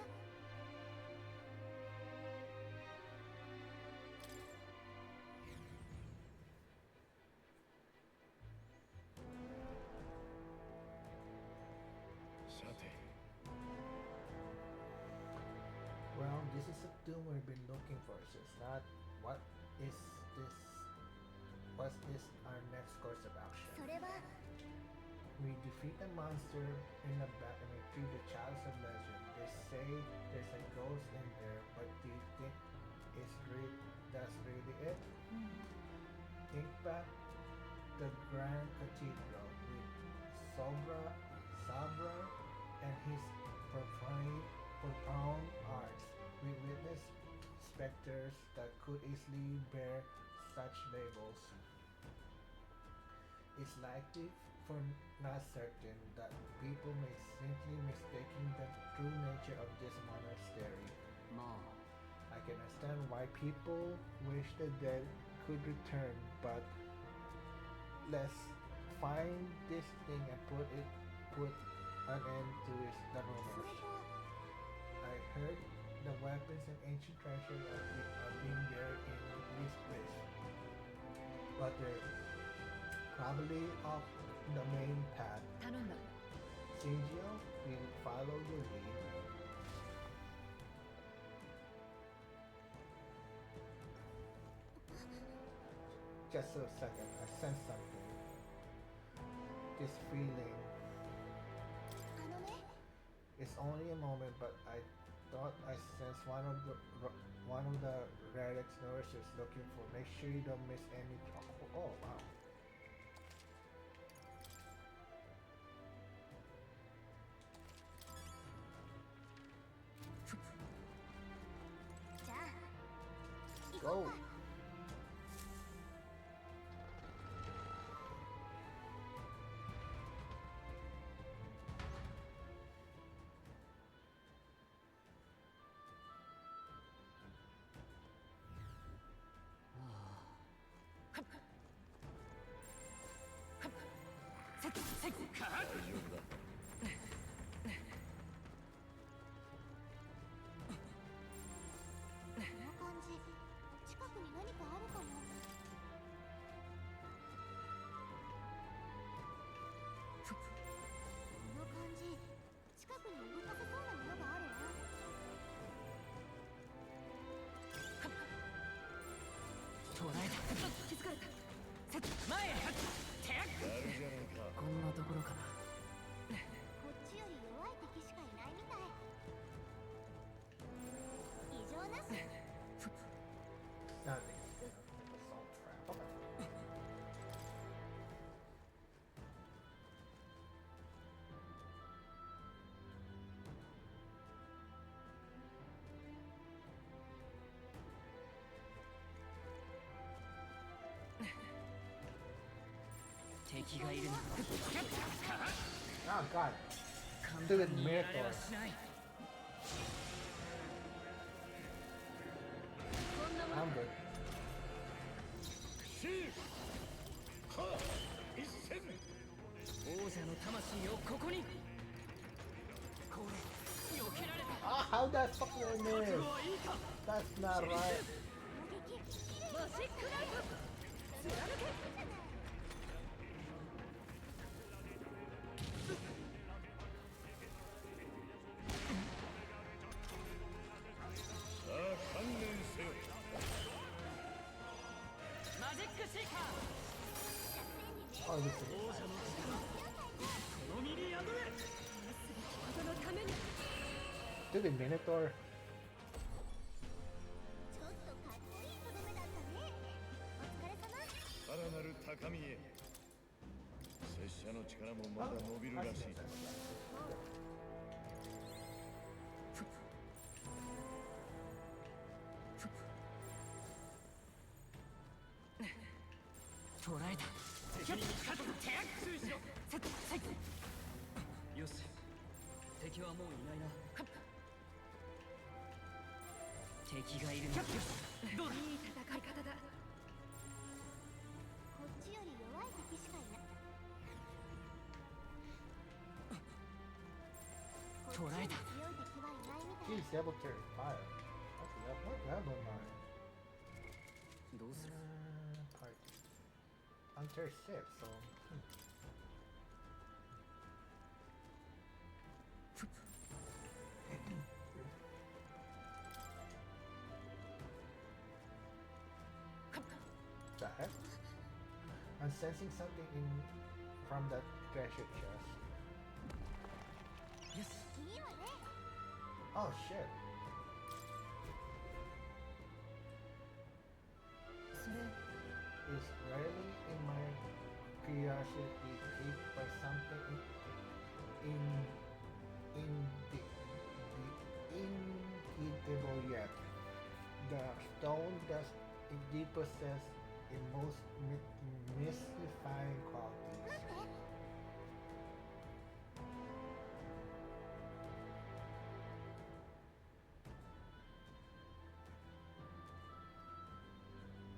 さて Well, this is a doom we've been looking for, so it's not what is this what's this our next course of そ action. れは We defeat a monster in the back and retrieve the chalice of legend. They say there's a ghost in there, but do you think that's really it? Think back the Grand Cathedral with Sabra and his profound arts. We witnessed specters that could easily bear such labels. It's likely, for not certain, that people may simply mistaking the true nature of this monastery. ま I can understand why people wish the dead could return, but let's find this thing and put an end to the それ rumors. と I heard the weapons and ancient treasures are being buried in this place, but they're probably off the main path. 頼んだ Singio, we'll follow your lead. Just a second, I sense something. This feeling. あのね It's only a moment, but I thought I sensed one of the relics nourishers looking for. Make sure you don't miss any. Oh wow. じゃあ行 Go. こうか この感じ近くに何かあるかもこの感じ近くに動かせそうなものがあるわ捕らえた気づかれた前へ手やるじゃないか。こんなところかなこっちより弱い敵しかいないみたい異常なし Nothing. Assault trap. Okay. Oh god. Stupid Minotaur. こんなも I'm good. シーは一戦王者の魂をここにこれ避けられた Ah, how that fucking miss? はいいか That's not right. 攻撃綺麗マジックライト貫けさあ観念せよ。マジックシーカー Oh, this is 王者の力この身に宿れなすべきことのために stupid Minotaur. ちょっとかっこいいとどめだったねお疲れ様さらなる高みへ。拙者の力もまだ伸びるらしい。捕らえた敵に勝つ手注意しろよし敵はもういないな敵がいるなどうだいい戦い方だこっちより弱い敵しかいないこっちより強い敵はいないみたい Jeez, level 35. What level am I? どうする Part. I'm 36, so. heck? I'm sensing something in from that treasure chest. よしいいわね。 Oh shit. それ Is really in my curiosity piqued by something in the inevitable yet. The stone does indeed possess a most mystifying qualities. なんで？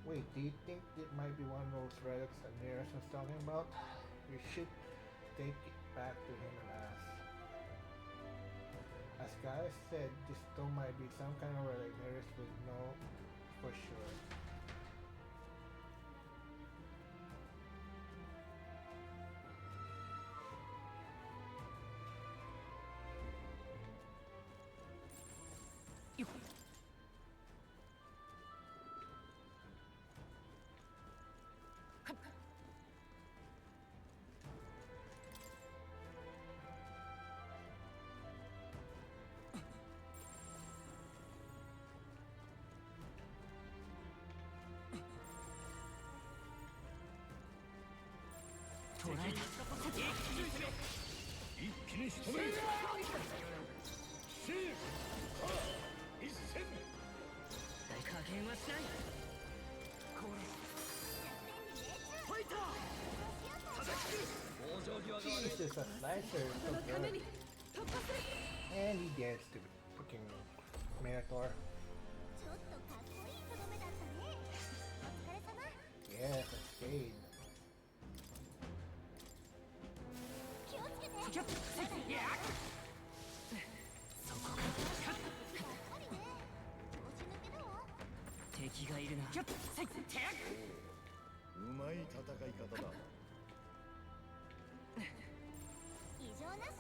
Wait, do you think it might be one of those relics that Nereus was talking about? We should take it back to him and ask. As Guy said, this stone might be some kind of relic Nereus would know for sure. Yo. 捕らえた。一気に仕留める。シーハー一戦。大加減はしない。これファイター叩き切る。往生際が悪い。 Jesus, a slicer is そ so のため good. に突破する And he gets to freaking Minotaur. ちょっとかっこいいとどめだったね。お疲れ様。 Yes, a spade. 気をつけて。キャッいやそこか。やっぱりね。調子抜けだわ。敵がいるな。キャッうまい戦い方だ。異常なし。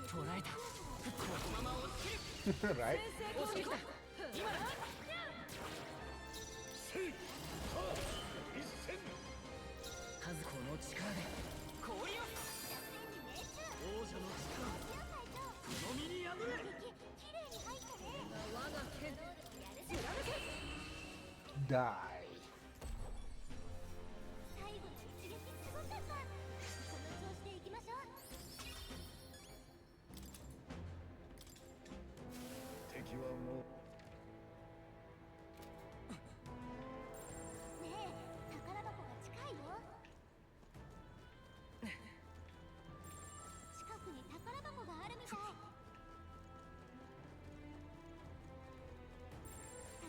捕らえた。このまま押し切る。 Right? 先制攻撃だ今だ。シーハー一戦。数この力で氷を。王者の力をのみに破れ。きれいに入ったね。我が剣貫け Die. 最後の一撃すごかった。この調子でいきましょう。敵はもう。ねえ、宝箱が近いよ。近くに宝箱があるみたい。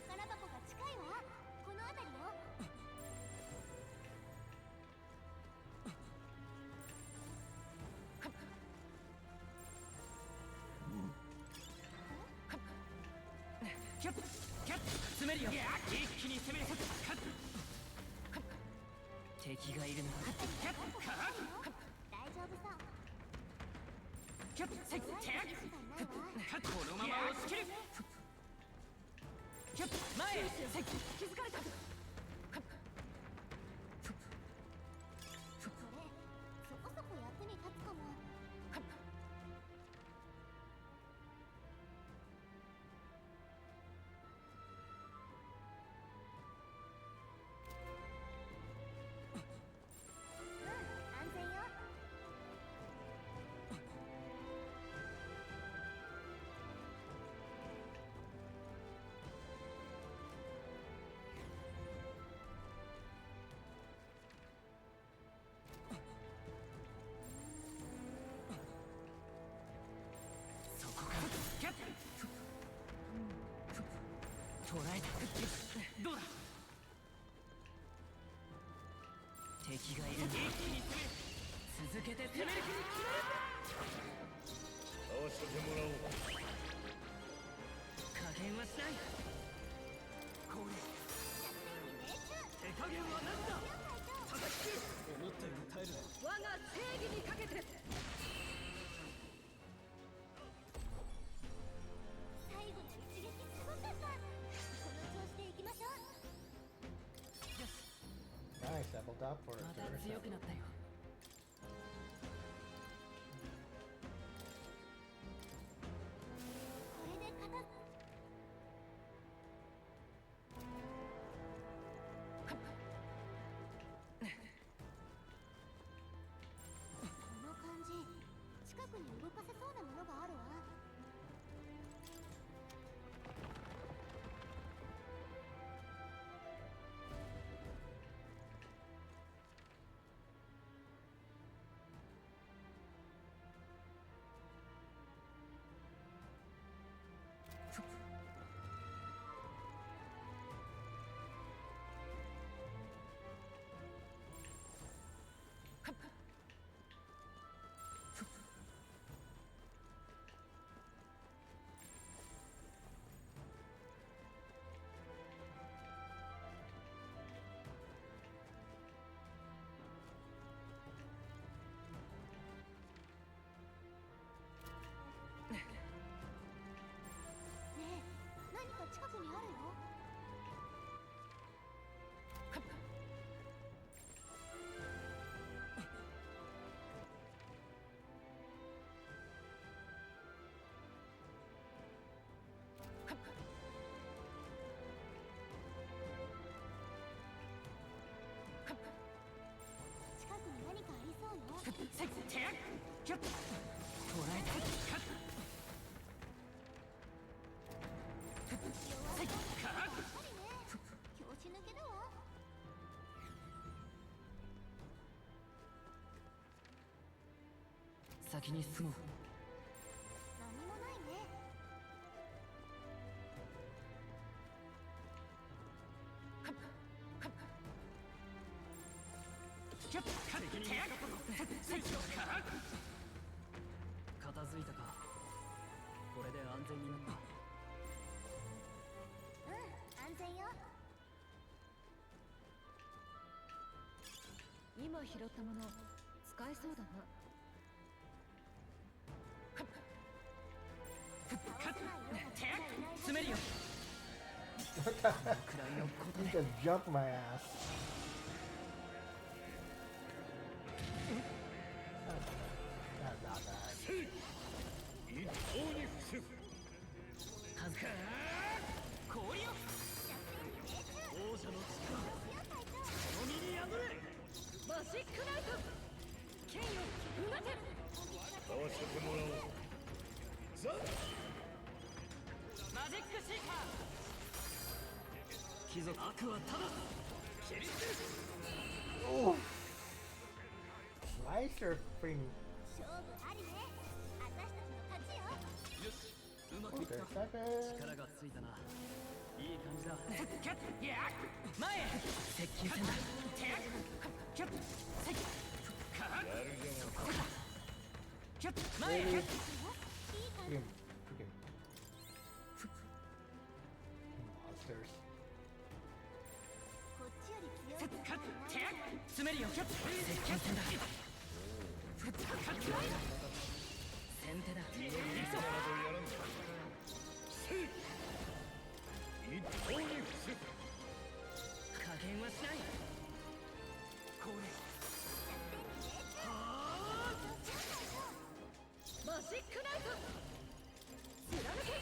宝箱が近いわ。この辺りよ。キャッキャッ詰めるよ。一気に攻める。敵がいるな。キャッ大丈夫そう。キャッセイ怖いテ話しかないわ。このまま押し切る。キャッ前へセイ気づかれたそれ、そこそこ役に立つかも。安全よ。そこか。キャッ捕らえた。どうだ。敵がいる。一気に攻める。続けて攻める。合わせてもらおう。加減はしない。これ手加減はなんだ。思ったより耐えるな。我が正義にかけて。最後の一撃すごかった。この調子でいきましょう。 Nice, leveled up for また the 強くなったよ。これで片付この感じ、近くに動かせそうなものがあるわ。ねえ、何か近くにあるよ。近くに何かありそうよ。やっぱりね、拍子抜けだわ。先に進もう。何もないね。片付いたか。これで安全になった。うん、安全よ。今拾ったもの使えそうだな。詰めるよ。 You just jumped my ass. Not bad. 一向に伏せ氷よ。王者の力、その身に宿れ。マジックナイト。剣よ、うなて。合わせてもらおう。ザマジックシーカー。貴族悪はただ切り捨てる。 Oh! Slicer thing. 勝負ありね。私たちの勝ちよ。よし、うまくいっ Okay, た。 second. 力がついたな。いい感じだ。前へ接近戦だ。やるじゃん。前へ。 Freaking. Monsters. こっちより強いですからな。詰めるよ。接近戦だ。先手だ。などやらん。一向に伏せ加減はしない。これ。マジックナイト。貫け。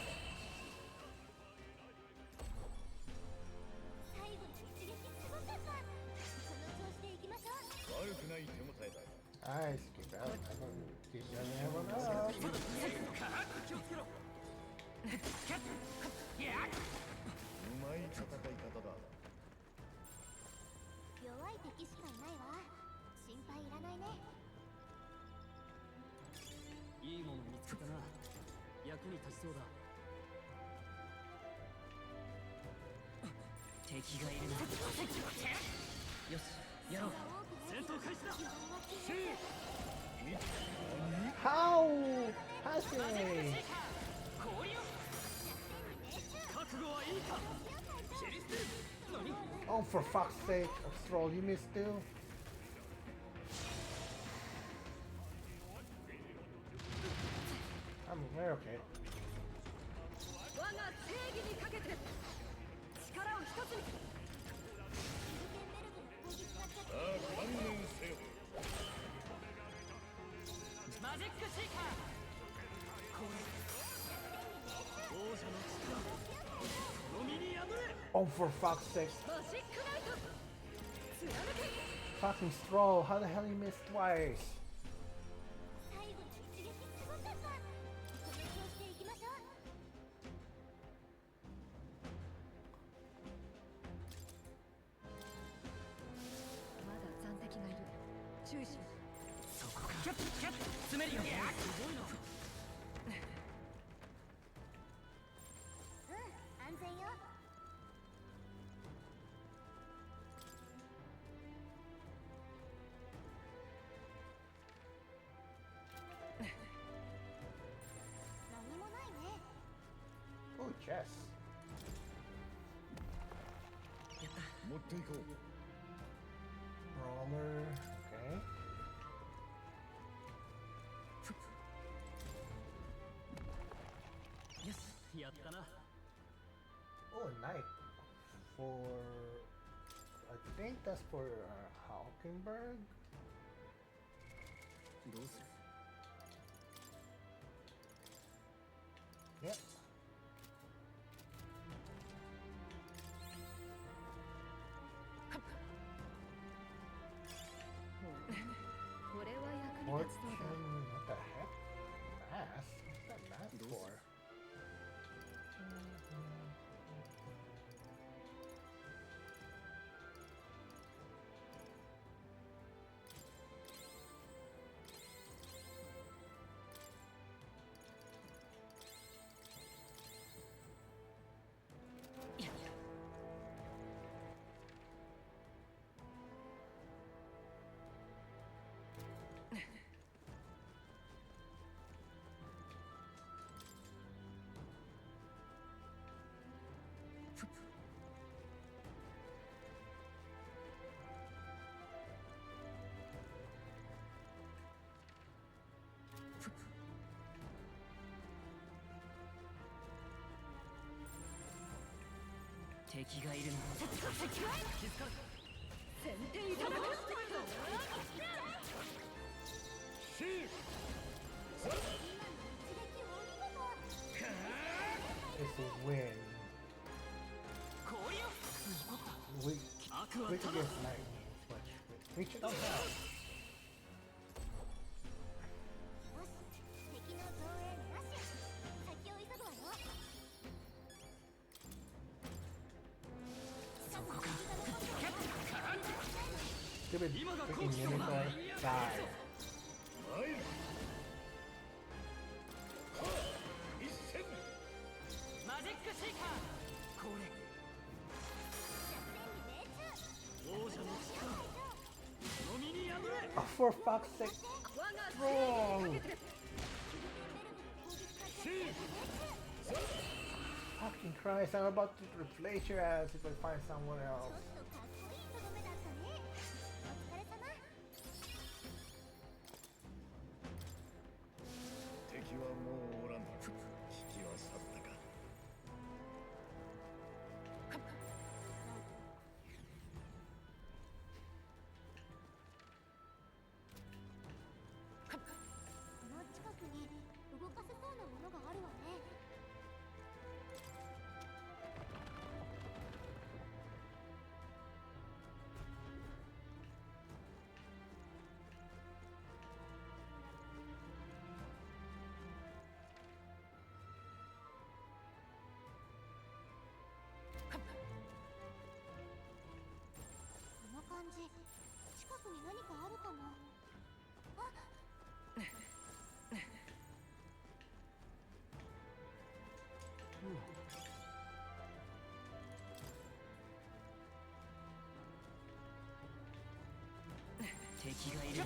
最後の一撃すごかった。この調子でいきましょう。悪くない手応えだ。 Nice. Keep that. Keep that everyone up. 気をつけろ。うまい戦い方だ。弱い敵しかいないわ。心配いらないね。いいもの見つけたな。役に立ちそうだ。敵がいるな。よし、やろう。戦闘開始だ。 How? Passing. 氷よ。覚悟はいいか。切り捨てる。何？ Oh, for fuck's sake. Stroll, you missed too? They're okay. 我が正義にかけて力を一つに。さあ観念せよ。マジックシーカー。これ王者の力のみに破れ。 Oh, for fuck's sake. マジックナイト貫け。 Fucking Stroll, how the hell you missed twice? 最後の一撃すごかった。その調子でいきましょう。まだ残敵がいる。注意しろ。そこか。キャッキャッ詰めるよ。すごいな。安全よ。何もないね。 Oh, chess. 持っていこう。 Roller. Okay. よし、やったな。 Oh, knight. For. I think that's for Hulkenberg. どうする？ Yep. これは役に Fortune. 立ちそうだ。 What the heck? Mask? What's that mask for?敵がいるの。先手いただく。 シー This is win. 氷よ。 We 悪は we た could だ。 get lightning. But we should not have. よし、敵の増援なし。先を急ぐわよ。 そこか。 Stupid freaking Minotaur. Die. 参る。一戦。マジックシーカー。これ王者の力のみに破れ。 Oh, for fuck's sake. 我が正義にかけて。 シー Fucking Christ, I'm about to replace your ass if I find someone ちょ else. っとかっこいいとどめだったね。お疲れ様。敵はもうおらぬ。危機は去ったか。 この近くに動かせそうなものがあるわね。 この感じ、近くに何かあるかも。あ、敵がいるの。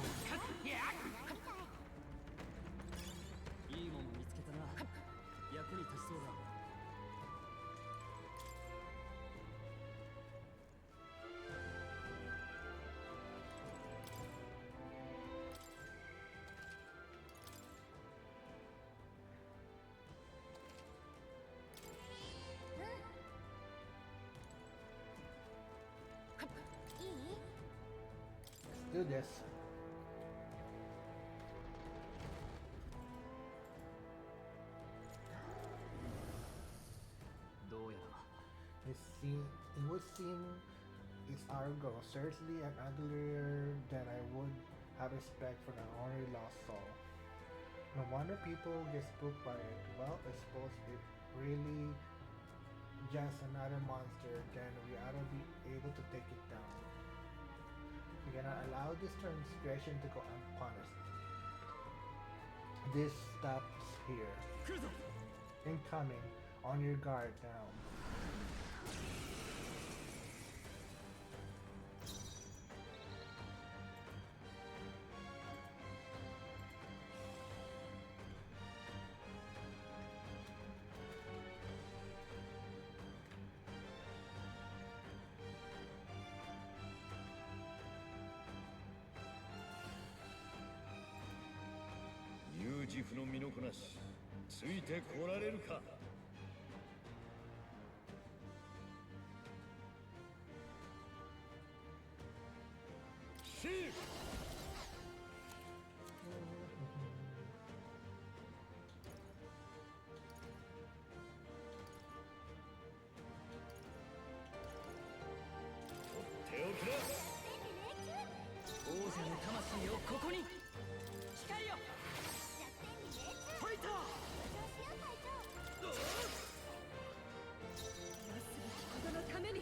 いいもの見つけたな。役に立ちそうだ。 Oh, do this. どうやら It would seem it's our goal. Certainly an uglier than I would have expected for an already lost soul. No wonder people get spooked by it. Well, I suppose it really just another monster, then we ought to be able to take it down. We cannot allow this transgression to go unpunished. This stops here. 来るぞ Incoming. On your guard now. U 字符の身のこなしついてこられるか。シール とっておきだ。王者の魂をここに光よファイターなすべきことのために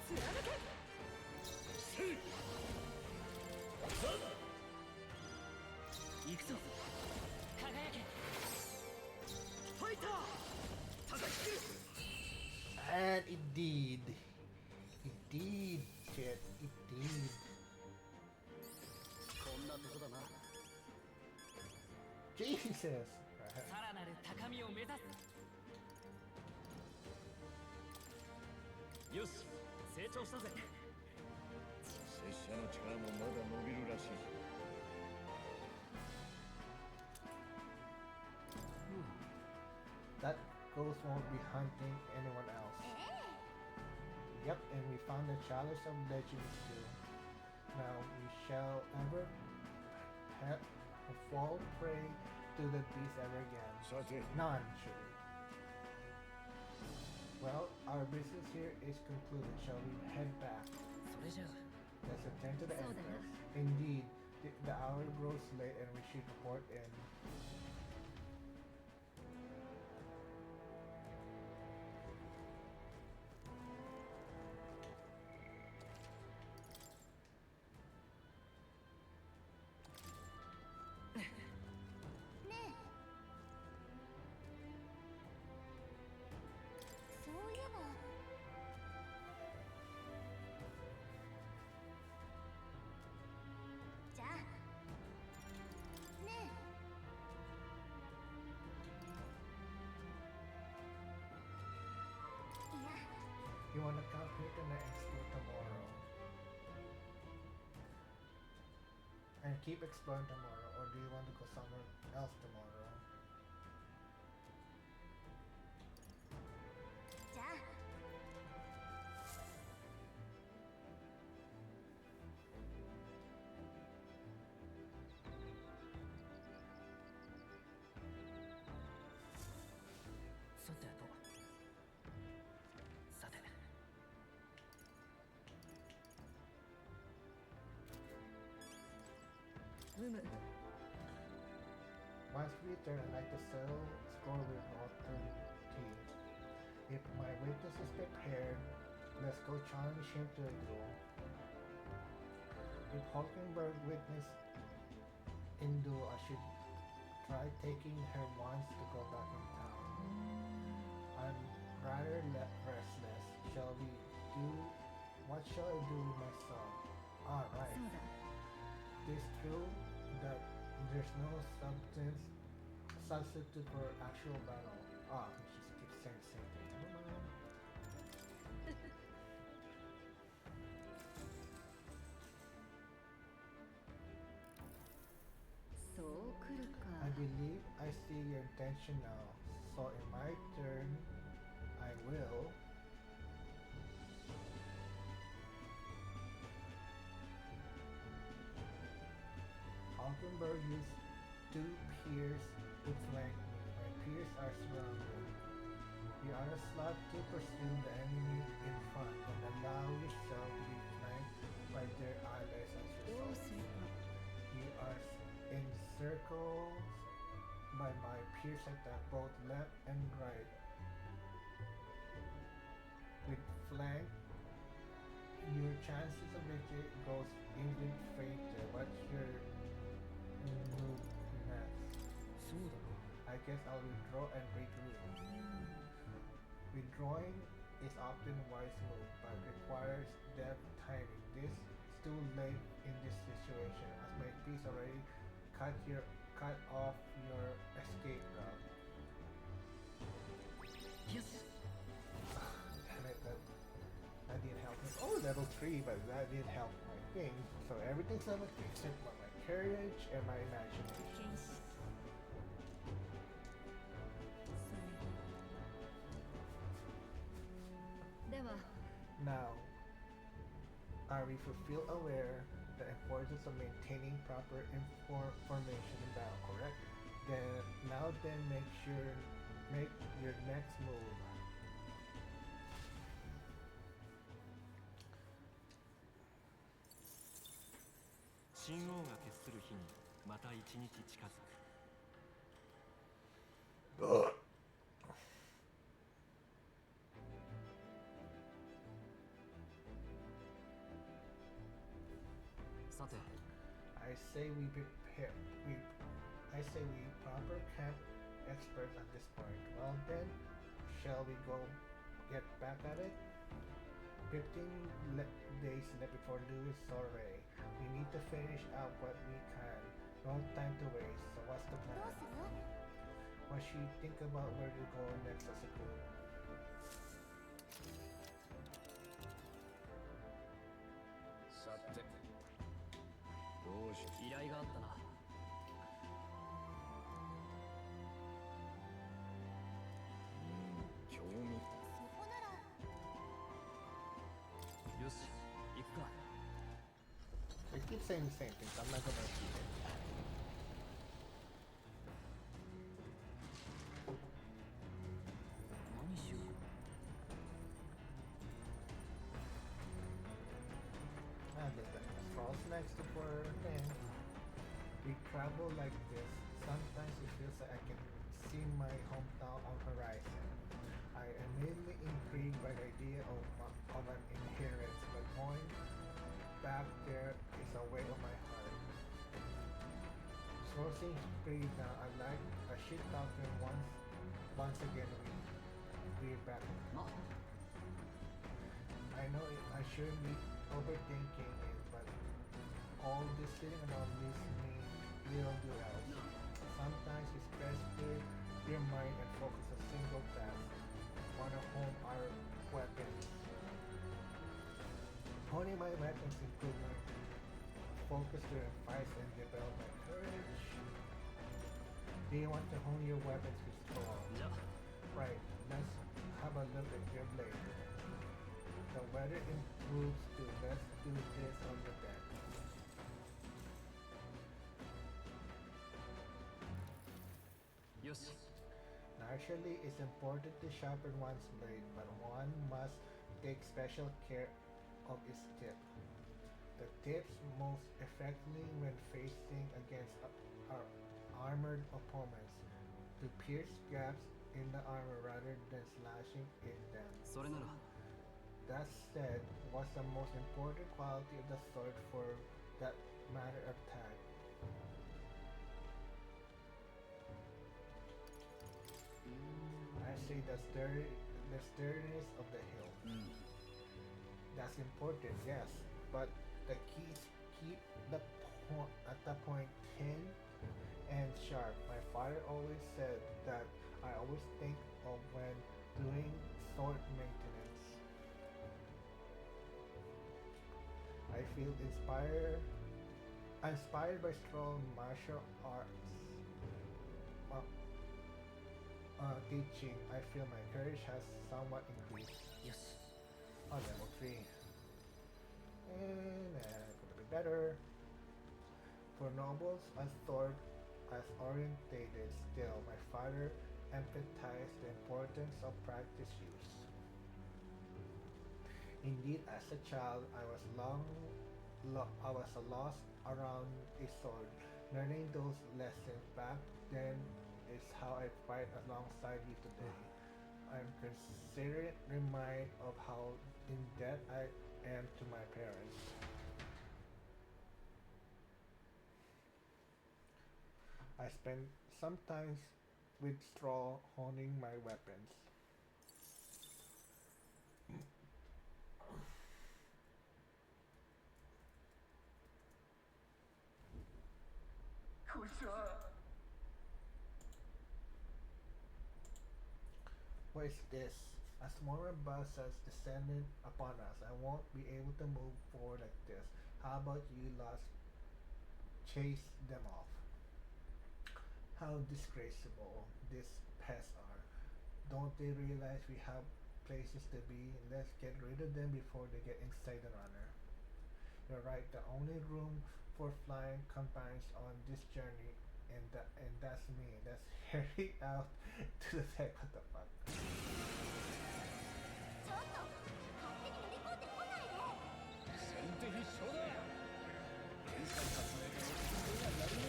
貫け行くぞ輝けファイター叩き切る And it did. It did, shit. It did. こんなとこだな Jesus. さらなる高みを目指すよし成長したぜ拙者の力もまだ伸びるらしい。 That ghost won't be hunting anyone else. Yep, and we found the chalice of legends too. Now we shall ever fall prey to the beast ever again. さて None, should we? Well, our business here is concluded. Shall we head back? それじゃあ Let's attend to the So then, entrance. Indeed, the hour grows late and we should report in. You want to come here tonight and explore tomorrow? And keep exploring tomorrow, or do you want to go somewhere else tomorrow? じゃあ さてとさて Once we return, I'd like to settle score with Northern team. If my witness is prepared, let's go challenge him to a duel. If Hulkenberg witness in duel, I should try taking her once to go back in town. I'm rather restless. Shall we do? What shall I do with myself? Ah, right. そうだ It is true that there's no substitute for actual battle. Ah, we just keep saying the same thing. Never mind. I believe I see your intention now. So in my turn, I will Remember, use two peers to flank me. My peers are surrounded. You are a slot to pursue the enemy in front and allow yourself to be flanked by their allies as ど result. うするか You are encircled by my peers attack both left and right. With flank, your chances of victory goes even fainter. What's your move next? そうだな I guess I'll withdraw and regroup. Withdrawing is often wise move, but requires deft timing. This is too late in this situation, as my piece already cut off your escape route. よし Damn it, that didn't help me. Oh, level 3, but that didn't help my thing. So everything's level 3 except for my courage and my imagination. 剣士 では Now, are we fulfill aware the importance of maintaining proper information in battle, correct? Then make your next move. 神王が決する日にまた一日近づく さて I say we prepare. I say we proper camp experts at this point. Well then, shall we go get back at it? 15 days left before Louis Soiree. We need to finish out what we can. No time to waste. So what's the ど plan? うする What should you think about where to go next as a group? さてどうし依頼があったな興味そこならよし行くか I keep saying the same things. I'm not gonna repeat it. 何しよう Ah, just the falls next to for thing. We travel like this. Sometimes it feels like I can see my hometown on horizon. I am immediately intrigued by the idea of an inheritance, but going back there is a weight on my heart. Sourcing pretty down. I like a shit talking once again we're back. まあ I know I shouldn't be overthinking it, but all this sitting around leaves me little do else. Sometimes it's best to clear mind and focus on single task. Wanna hone our weapons. Honing my weapons improve my focus during fights and develop my courage. Do you want to hone your weapons with strong? じゃあ Right, let's have a look at your blade. The weather improves too. Let's do this on the deck.よし Naturally, it's important to sharpen one's blade, but one must take special care of its tip. The tips most effectively when facing against our armored opponents to pierce gaps in the armor rather than slashing it them. それなら That said, what's the most important quality of the sword for that matter of tag? I say the sturdiness of the hilt. うん That's important, yes, but the key is keep the at the point thin and sharp. My father always said that I always think of when doing sword maintenance. I feel inspired by strong martial arts teaching. I feel my courage has somewhat increased. よし Oh, level 3. And could be better. For nobles as orientated still, my father emphasized the importance of practice use. Indeed, as a child, I was lost around a sword. Learning those lessons back then is how I fight alongside you today. I'm considerate remind of how in debt I am to my parents. I spend sometimes with straw honing my weapons. こいつは What is this? A smaller bus has descended upon us. I won't be able to move forward like this. How about you lost chase them off? How disgraceful these pests are. Don't they realize we have places to be? Let's get rid of them before they get inside the runner. You're right, the only room for flying companions on this journey and that's me. Let's hurry out to the deck. What the fuck? ちょっと勝手に乗り込んでこないで。先手必勝だ。天才発明家の心がやるね。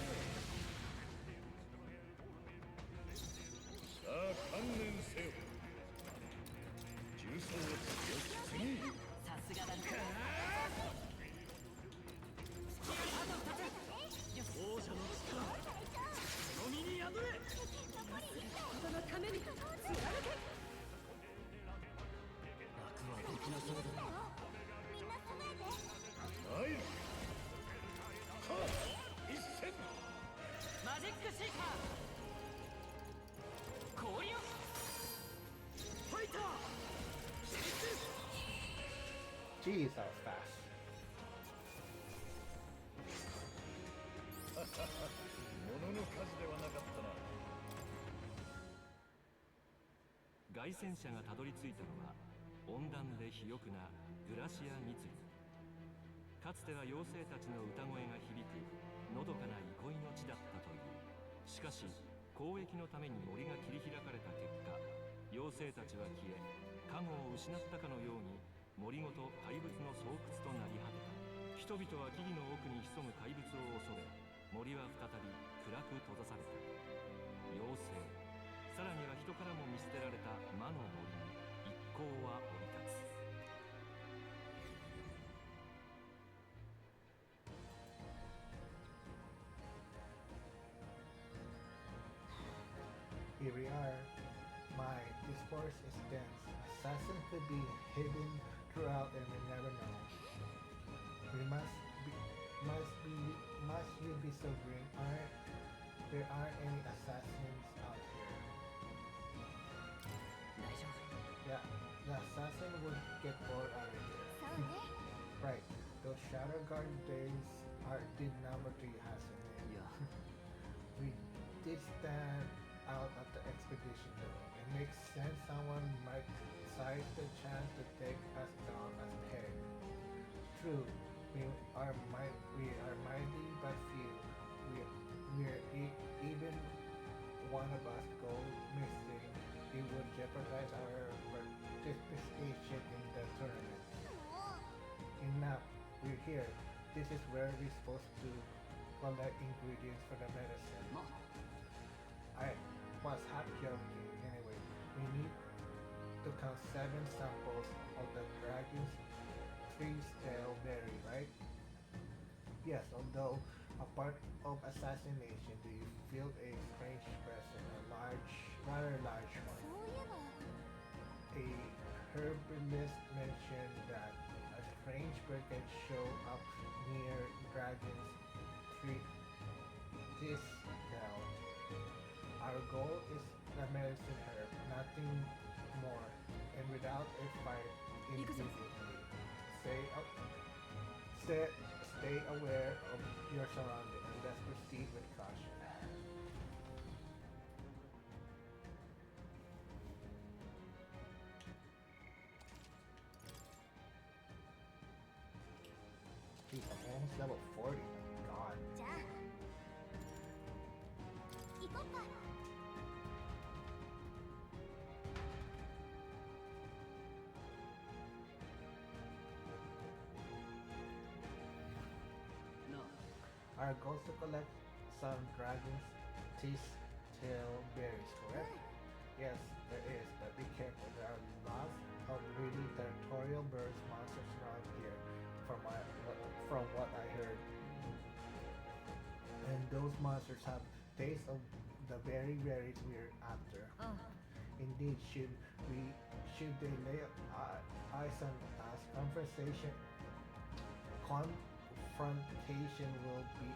さあ観念せよ。重装をよし次。さすがだね王者の力その身に宿れ人のために貫け。楽はできなそうだなみんな備えて。はいはっ一戦マジックシーカー氷よファイター Jeez, that was fast. 物の数ではなかったな。凱旋者がたどり着いたのは温暖で肥沃なグラシア密林。かつては妖精たちの歌声が響くのどかな憩いの地だったという。しかし交易のために森が切り開かれた結果、妖精たちは消え加護を失ったかのように森ごと怪物の巣窟となり果てた。人々は木々の奥に潜む怪物を恐れ、森は再び暗く閉ざされた。妖精、さらには人からも見捨てられた魔の森に一行は降り立つ。Here we are. My, this forest is dense. Assassin could be hidden throughout and we never know. We must you be so green? There aren't any assassins out here. 大丈夫 Yeah, the assassin would get bored out of here. そうね。 Right, those Shadow Guard days did not what you has in it. いや We did stand out at the expedition though. It makes sense someone might seize the chance to take us down as peg. True, we are mighty but few. Even one of us go missing, it would jeopardize our participation in the tournament. もう Enough, we're here. This is where we're supposed to collect ingredients for the medicine. ま I was half joking. Anyway, we need to count 7 samples of the dragon's 3 stale berry, right? Yes, although a part of assassination, do you feel a strange presence, rather large one? そういえば A herbalist mentioned that a strange bird can show up near dragons treat this down. Our goal is the medicine herb, nothing more, and without a fight immediately. Stay aware of your surroundings and let's proceed with caution. Jeez, I'm almost level 40. My God. じゃあ Our goal is to collect some dragon's teeth tail berries, correct? Yes, there is, but be careful. There are lots of really territorial birds monsters around here, from what I heard. And those monsters have taste of the very berries we're after. Indeed, should they lay eyes on us, confrontation will be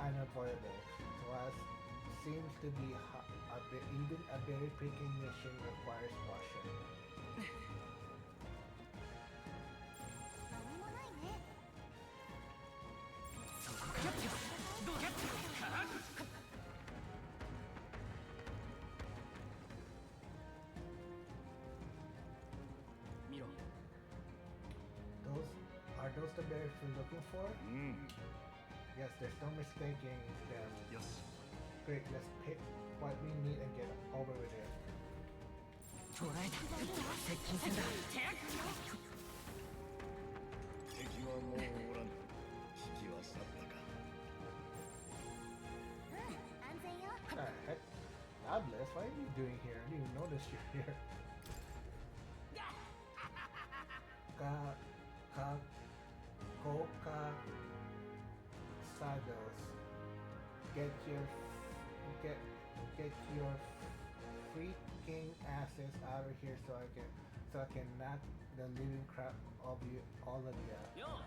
unavoidable. So as seems to be even a berry picking mission requires caution. 何もないね。そこかどうか見ろ Are those the berries we're looking for? うん Yes, there's no mistaking them. よし Great, let's pick what we need and get over with it. 捉えた接近戦だ敵はもうおらぬ危機は去ったか安全よ。 Heck, Fabulous, what are you doing here? I didn't even notice you're here. Koka Sados. Get your freaking asses out of here so I can knock the living crap of you all of you. よ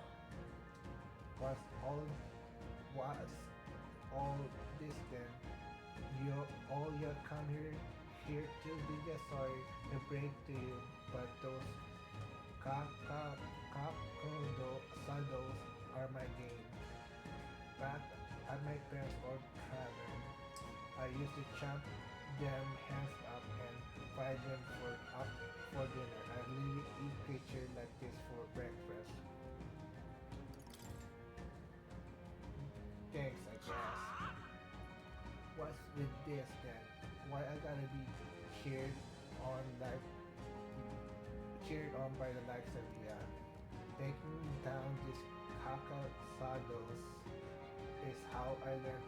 Was all this then? All you come here to be just sorry to break to you, but those saddles are my game. Back at my parents' old tavern, I used to chop them hands up and fry them for dinner. I really eat creatures like this for breakfast. Thanks, I guess. What's with this then? Why I gotta be cheered on by the likes of ya? Taking down these cacasados is how I learn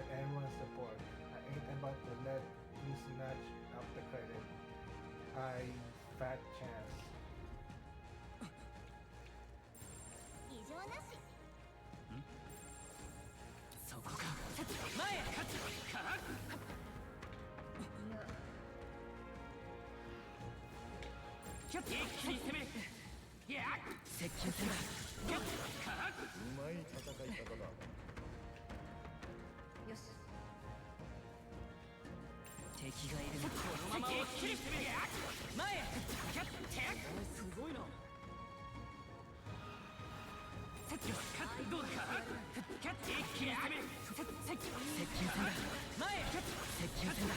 everyone's support. I ain't about to let you snatch up the credit. I fat chance. 異常なし。そこか前へ勝つかキャッ一気に攻めるいや接近戦だキャッうまい戦い方だよし敵がいるのこのまま押し切る前へキャッすごいなどうだキャッ一気に攻める接近戦だ前へ接近戦だ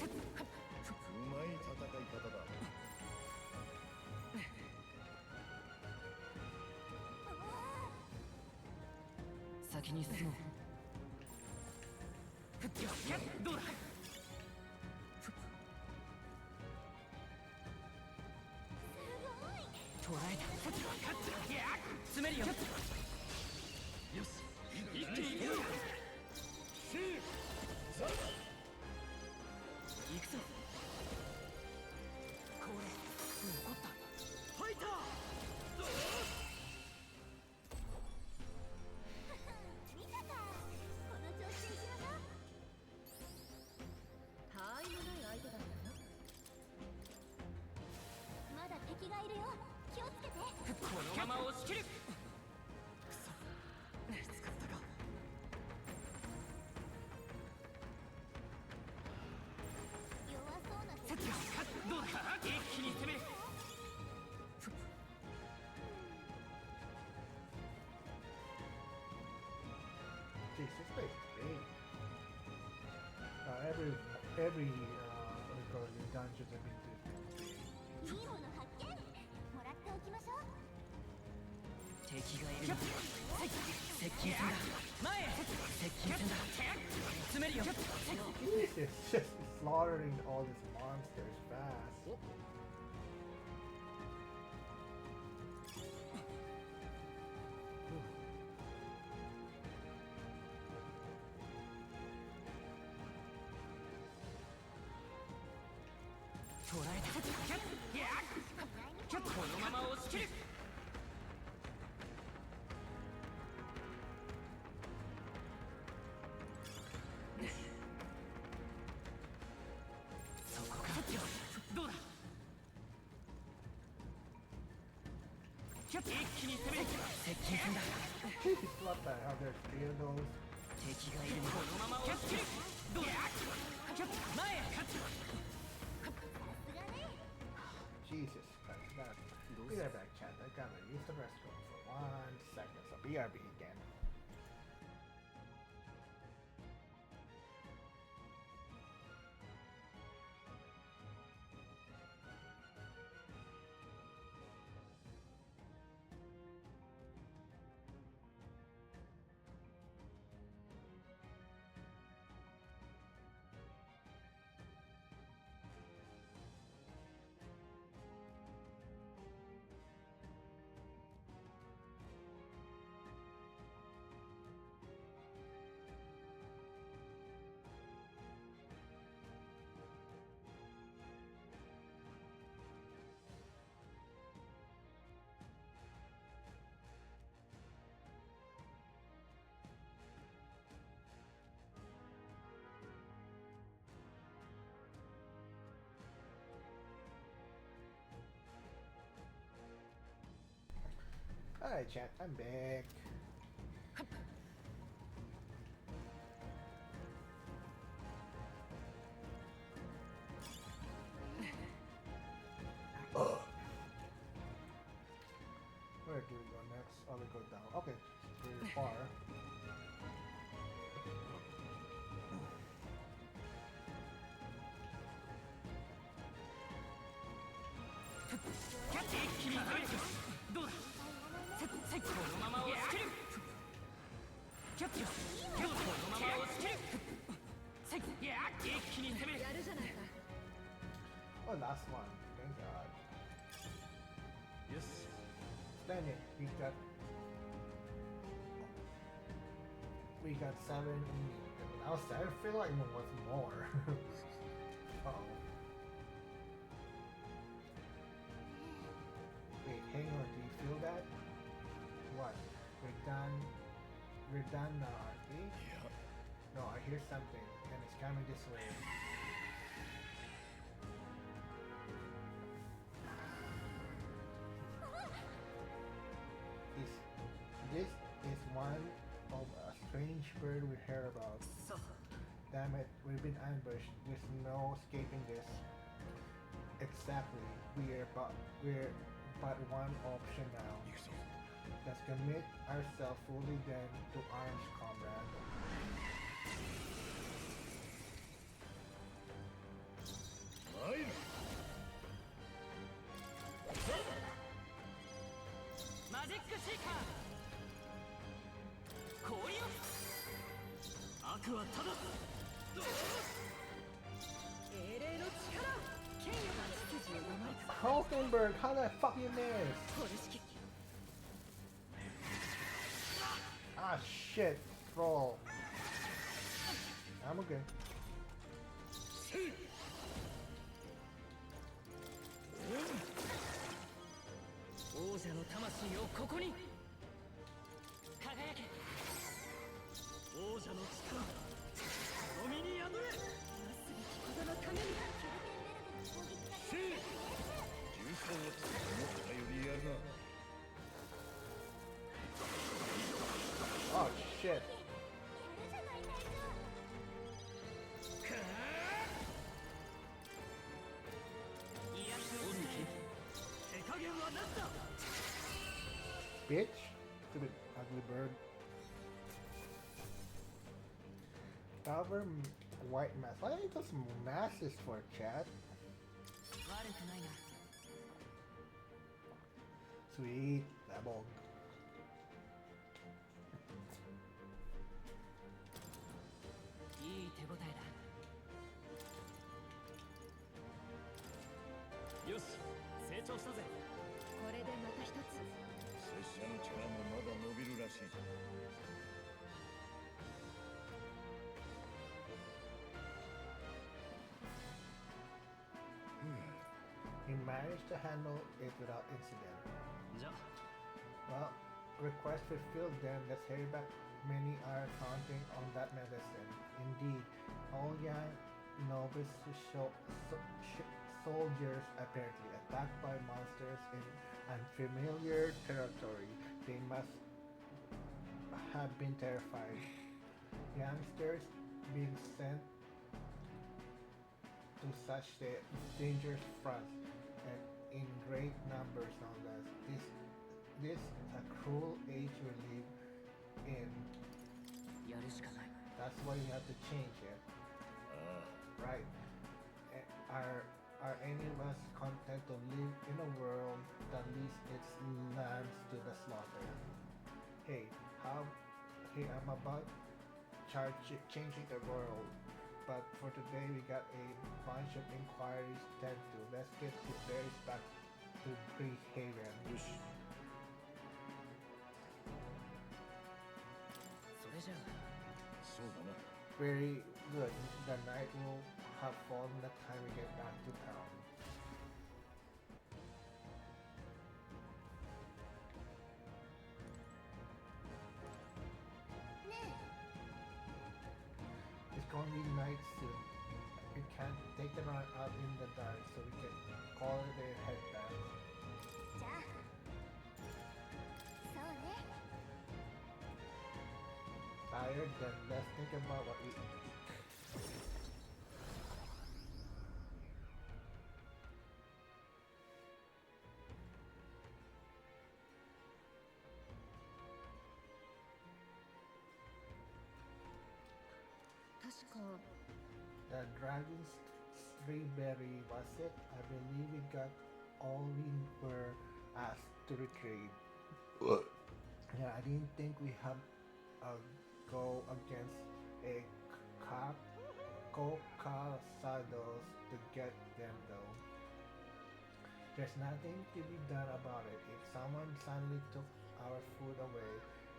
うまい戦い方だ先に進もうどうだ捕らえた詰めるよよし一気に行くぞ行くぞこれ残ったファイター見たか。この調子でいきましょう。他愛もない相手だったな。まだ敵がいるよ。気をつけて。このまま押し切るくそ見つかったか弱そうな敵。どうだ一気に攻める Jeez, this place is big. Every what do you call it, dungeons I've been to. いいもの発見。もらっておきましょう。敵がいる接近戦だ前へ接近戦だ詰めるよ It's just slaughtering all these monsters fast. 捉えた。キャッいやキャッこのまま押し切る。そこか。どうだ。キャッ一気に攻める。接近戦だ。 Jesus, what the hell? There's three of those. 敵がいる。このまま押し切る。どうだ。キャッ前へ。 Jesus Christ, that. Be right back, chat. I gotta use the restroom for 1 second. So BRB again. Alright, chat, I'm back. Where do we go next? Oh, we go down. Okay, very far. Oh, last one. Thank God. Yes. Dang it, we got 7 in. I feel like it was more. Uh oh. Wait, hang on, do you feel that? What? We're done now, aren't we? Yeah. No, I hear something, and it's coming this way. This is one of a strange bird we heard about. Damn it, we've been ambushed. There's no escaping this. Exactly. We're but one option now. Let's commit ourselves fully then to arms, comrade. Mine. Magic Seeker! 氷よ悪はただ英霊の力剣よが執事を守る Hulkenberg, how the fuck you miss? これ式 Ah shit, troll. I'm okay. See. 王者の魂をここに輝け王者の力この身に宿れなすべきことのために See. 重装を思ったよりやるな。 Oh shit. 手加減はなしだ Bitch. Stupid ugly bird. Cover white mask. Why ain't those masks for, chat? 悪くないな Sweet. Double. いい手応えだよし成長したぜこれでまた一つ拙者の力もまだ伸びるらしい。managed to handle it without incident. じゃ Well, request fulfilled then, let's head back. Many are counting on that medicine. Indeed, all young novice soldiers apparently attacked by monsters in unfamiliar territory. They must have been terrified. Youngsters being sent to such dangerous fronts and in great numbers nonetheless. This is a cruel age we live in. やるしかない。 That's why you have to change it. あ Right. Are any of us content to live in a world that leads its lambs to the slaughter? Hey, I'm about changing the world. But for today, we got a bunch of inquiries to tend to. Let's get the berries back to Haven. あ、よし。それじゃあ。 そうだな。 Very good. The night will have fallen the time we get back to town. It's gonna be night soon. We can't take them out in the dark, so we can call it a head back. じゃあそうね Tired? Then let's think about what we eat. The dragon's tree berry was it? I believe we got all we were asked to retrieve. Yeah, I didn't think we had go against a Cocasados to get them though. There's nothing to be done about it. If someone suddenly took our food away,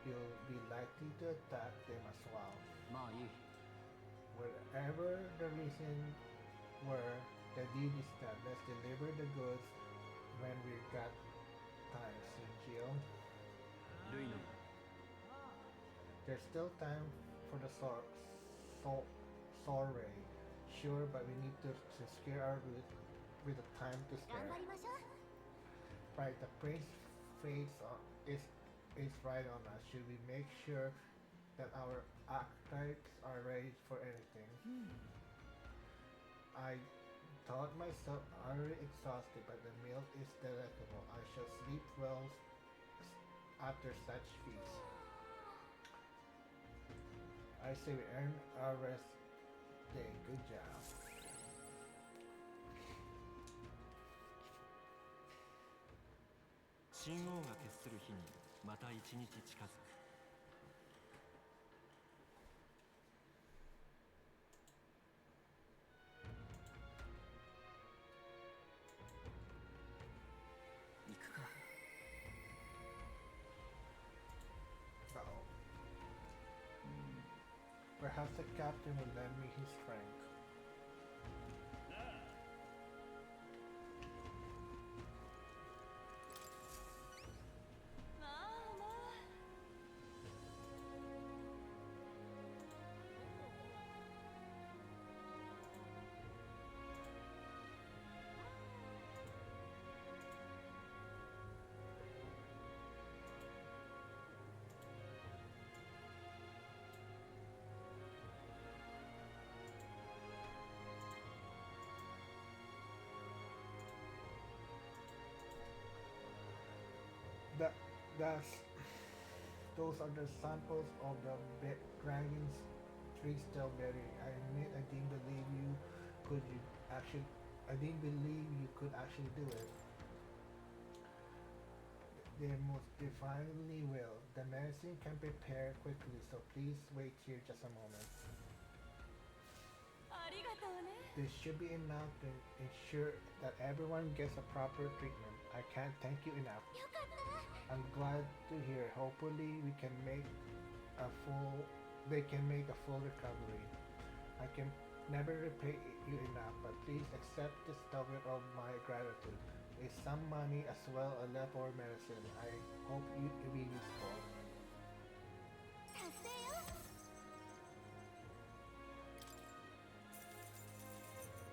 you'll be likely to attack them as well. まあいい。 Whatever the reason were, the deed is done. Let's deliver the goods when we got time, Shinjio. ルイの There's still time for the soiree. Sure, but we need to secure our route with the time to 頑 spare. 張りましょう Right, the prince fates is right on us. Should we make sure that our archetypes are ready for anything? I thought myself already exhausted, but the meal is delectable. I shall sleep well after such feast. I say we earn our rest day. Good job. 神王が決する日にまた一日近づく。行くか。 So, perhaps the captain will lend me his strength. まあまあ Those are the samples of the dragon's tree strawberry. I admit I didn't believe you could do it. They most definitely will. The medicine can prepare quickly, so please wait here just a moment. ありがとうね This should be enough to ensure that everyone gets a proper treatment. I can't thank you enough. よかった I'm glad to hear. Hopefully we can make they can make a full recovery. I can never repay you enough, but please accept this token of my gratitude. is some money as well as leftover medicine. I hope it will be useful. 達成よ。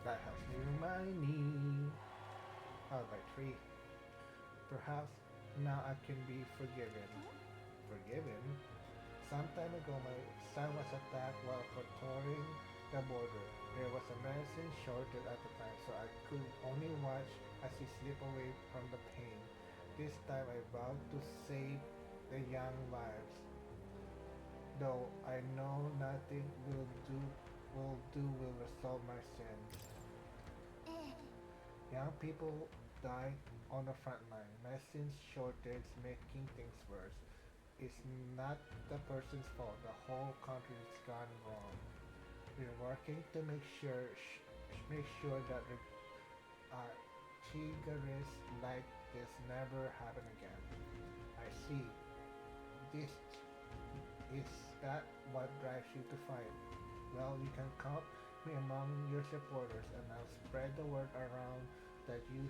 That helps me remind me. Oh, by 3. Perhaps now I can be forgiven. Forgiven? Some time ago, my son was attacked while patrolling the border. There was a medicine shortage at the time, so I could only watch as he slipped away from the pain. This time I vowed to save the young lives. Though I know nothing will resolve my sins. ええ、 Young people die on the front line. Medicine shortage making things worse. It's not the person's fault. The whole country has gone wrong. We're working to make sure that triggers like this never happen again. I see. This is that what drives you to fight? Well, you can count me among your supporters, and I'll spread the word around that you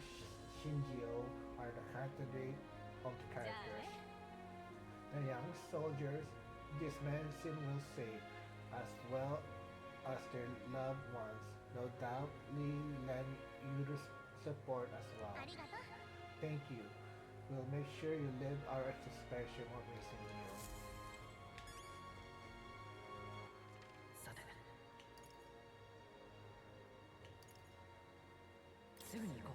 Shinjio are the candidate of the characters. The young soldiers this medicine will save, as well as their loved ones. No doubt lend you the support as well. ありがとう。 Thank you. We'll make sure you live our expectation when we sing you. さてすぐに行こう。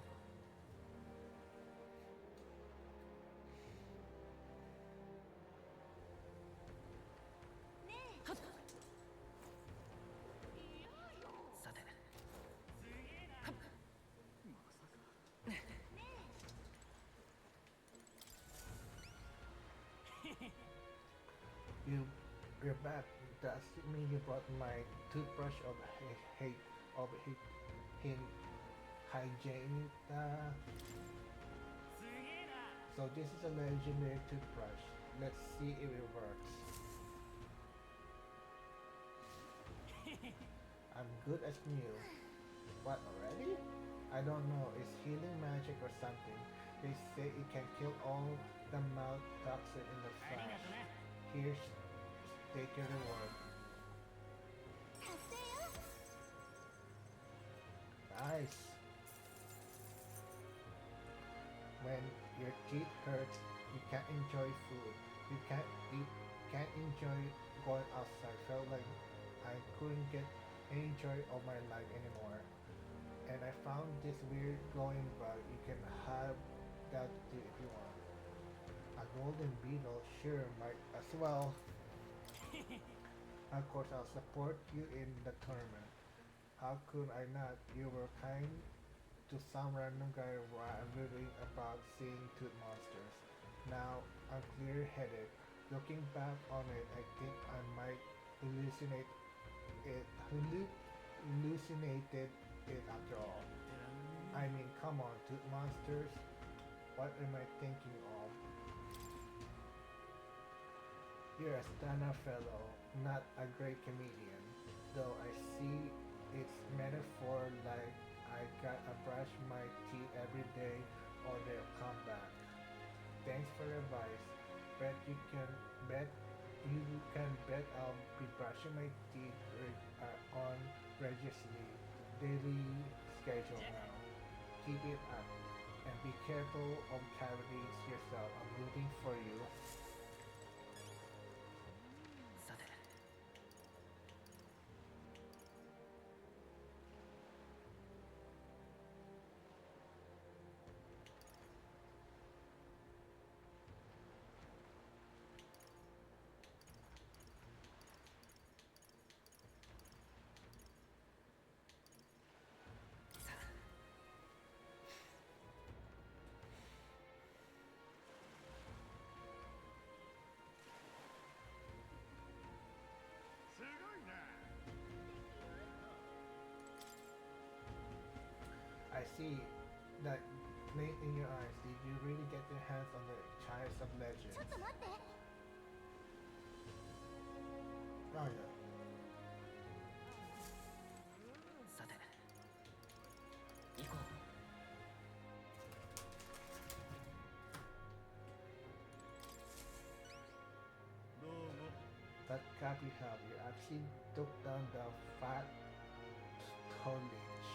はっさてはっ You're back. Does it mean you brought my toothbrush of hygiene? So this is a legendary toothbrush. Let's see if it works. I'm good as new. What already? I don't know. It's healing magic or something. They say it can kill all the mouth toxin in the flesh. Here's take your reward. 達成よ。 Nice. When your teeth hurt, you can't enjoy food. You can't enjoy going outside. Felt like I couldn't get any joy of my life anymore. And I found this weird glowing bug. You can have that too if you want. A golden beetle, sure, might as well. Of course, I'll support you in the tournament. How could I not? You were kind to some random guy wondering about seeing tooth monsters. Now I'm clear-headed. Looking back on it, I think I might hallucinated it after all. I mean, come on, tooth monsters. What am I thinking of? You're a stand-up fellow, not a great comedian. Though I see its metaphor like I gotta brush my teeth every day or they'll come back. Thanks for the advice. Bet you can bet I'll be brushing my teeth on religiously daily schedule now. Keep it up and be careful of cavities yourself. I'm rooting for you. さて I see that glint in your eyes. Did you really get your hands on the Chimes of ちょ Legends? っと待って。 Oh yeah. さて行こう That cap you have, you actually took down the fat foliage.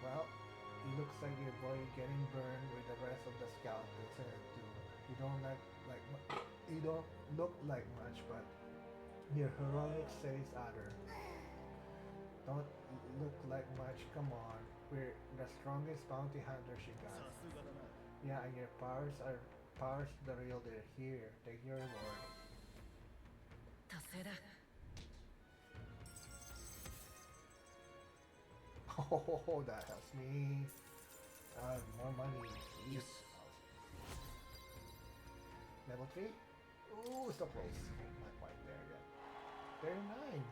Well, it looks like your boy getting burned with the rest of the skeletons in it too. You don't you don't look like much, but your heroic says other. Don't look like much, come on. We're the strongest bounty hunters you got. さすがだな。 Yeah, and your powers the real deal. Here, take your reward. 達成だ。 Oh, that helps me. More money. Yes. Level 3? Ooh, so close. Not quite there yet. 39.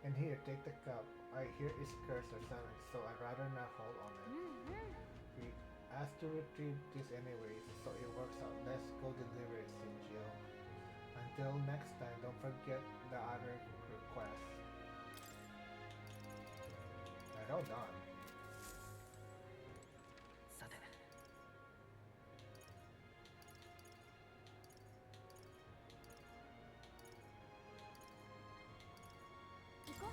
And here, take the cup. I hear it's cursed or something, so I'd rather not hold on it. We asked to retrieve this anyways, so it works out. Let's go deliver it, Sinjil. Until next time, don't forget the other request. Well done. さて。行こう。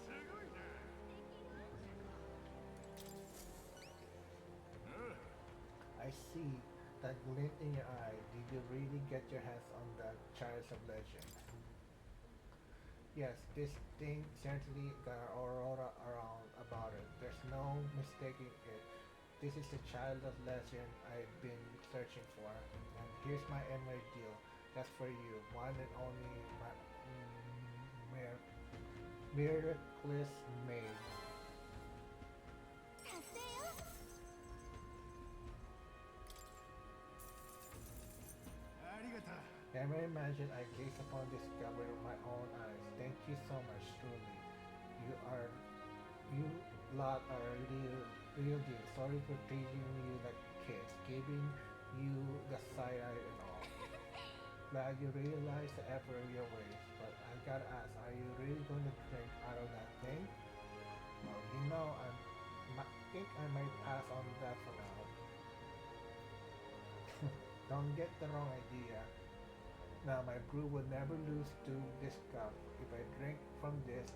すごいな。 I see that glint in your eye. Did you really get your hands on the Chariots of Legend? Yes, this thing certainly got an aurora around about it. There's no mistaking it. This is the Child of Legend I've been searching for. And here's my emerald deal. That's for you. One and only miraculous maid. 達成よ。 ありがとう。 Never imagined I gaze upon this discovery with my own eyes. Thank you so much, truly. You lot are real deal. Sorry for treating you like kids, giving you the side eye and all. Glad you realize the effort of your ways, but I gotta ask, are you really going to drink out of that thing? Well, you know, I think I might pass on that for now. Don't get the wrong idea. Now my brew will never lose to this cup. If I drink from this,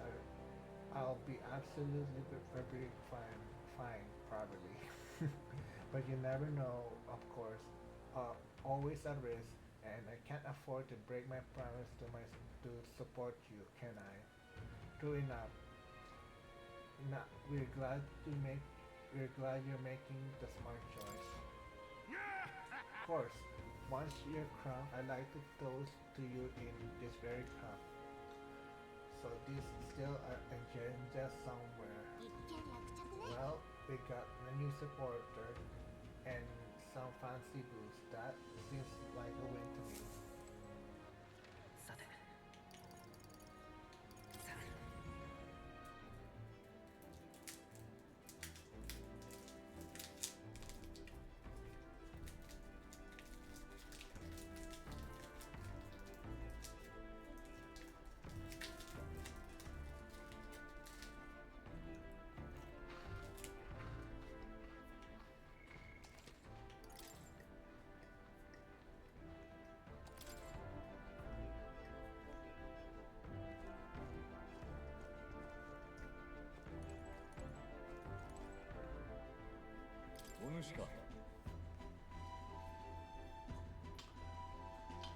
I'll be absolutely perfectly fine, probably. But you never know, of course. Always a risk, and I can't afford to break my promise to support you, can I? True enough. Now, we're glad you're making the smart choice. Of course, once you're crowned, I'd like to toast to you in this very cup. So this is still an agenda somewhere. 一件落着ね。 Well, we got a new supporter and some fancy booze. That seems like a win to me. さて。さあ。 お主か。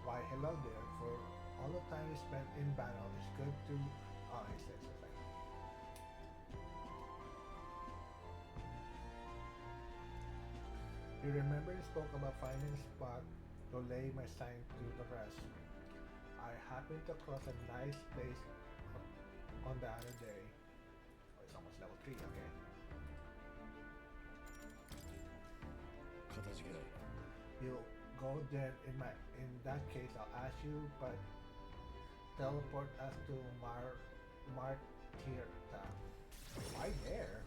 Why, hello there. For all the time you spent in battle, it's good to... Oh, he says it's like... You remember you spoke about finding a spot to lay my sign to the rest. I happened to cross a nice place on the other day. Oh, it's almost level 3, okay. かたじけない。 You go there in that case I'll ask you, but teleport us to Martirta. Why there?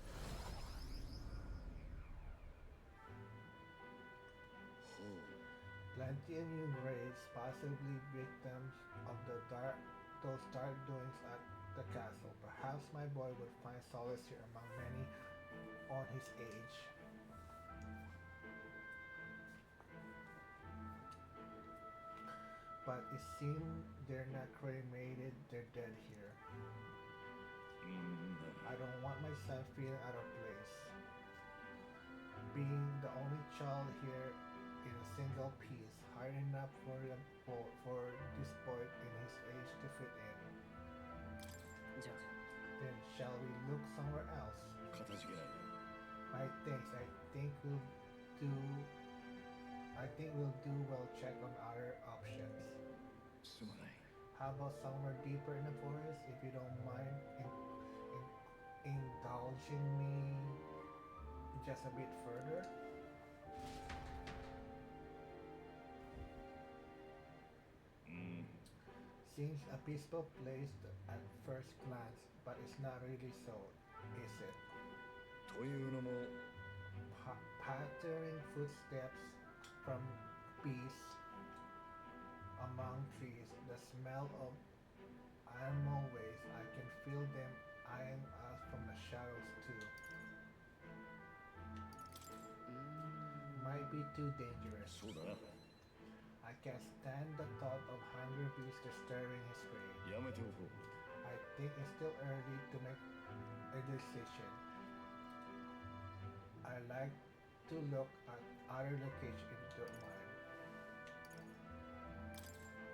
Plenty of new graves, possibly victims of those dark doings at the castle. Perhaps my boy would find solace here among many on his age. But it seems they're not cremated, they're dead here. I don't want myself feeling out of place. Being the only child here in a single piece, hard enough for this boy in his age to fit in. じゃあ Then shall we look somewhere else? かたじけない。 I do I think we'll do well check on other options. すまない。 How about somewhere deeper in the forest if you don't mind indulging me just a bit further? Seems a peaceful place at first glance, but it's not really so, is it? というのも Pattering footsteps from beasts among trees, the smell of animal waste, I can feel them eyeing us from the shadows too. Might be too dangerous. そうだな。 I can't stand the thought of hungry beasts disturbing his prey. やめておこう。 I think it's still early to make a decision. I like to look at other locations if you don't mind.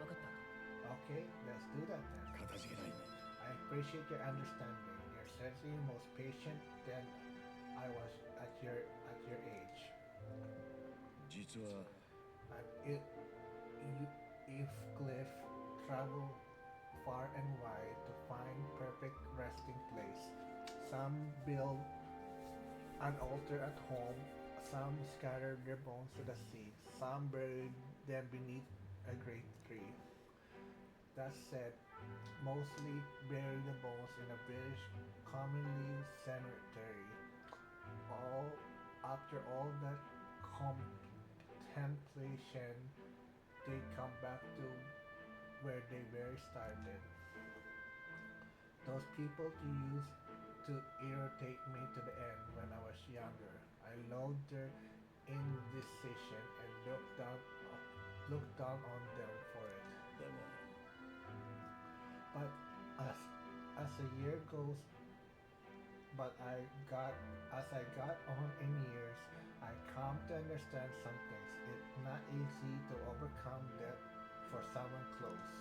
分かった Okay, let's do that then. かたじけない。 I appreciate your understanding. You're certainly most patient than I was at your age. 実は And if Cliff traveled far and wide to find perfect resting place, some build an altar at home, some scattered their bones to the sea, some buried them beneath a great tree. That said, mostly bury the bones in a village, commonly cemetery. After all that contemplation, they come back to where they were started. Those people used to irritate me to the end when I was younger. I loathed their indecision and looked down on them for it. だが But as a year goes, as I got on in years, I come to understand some things. It's not easy to overcome death for someone close.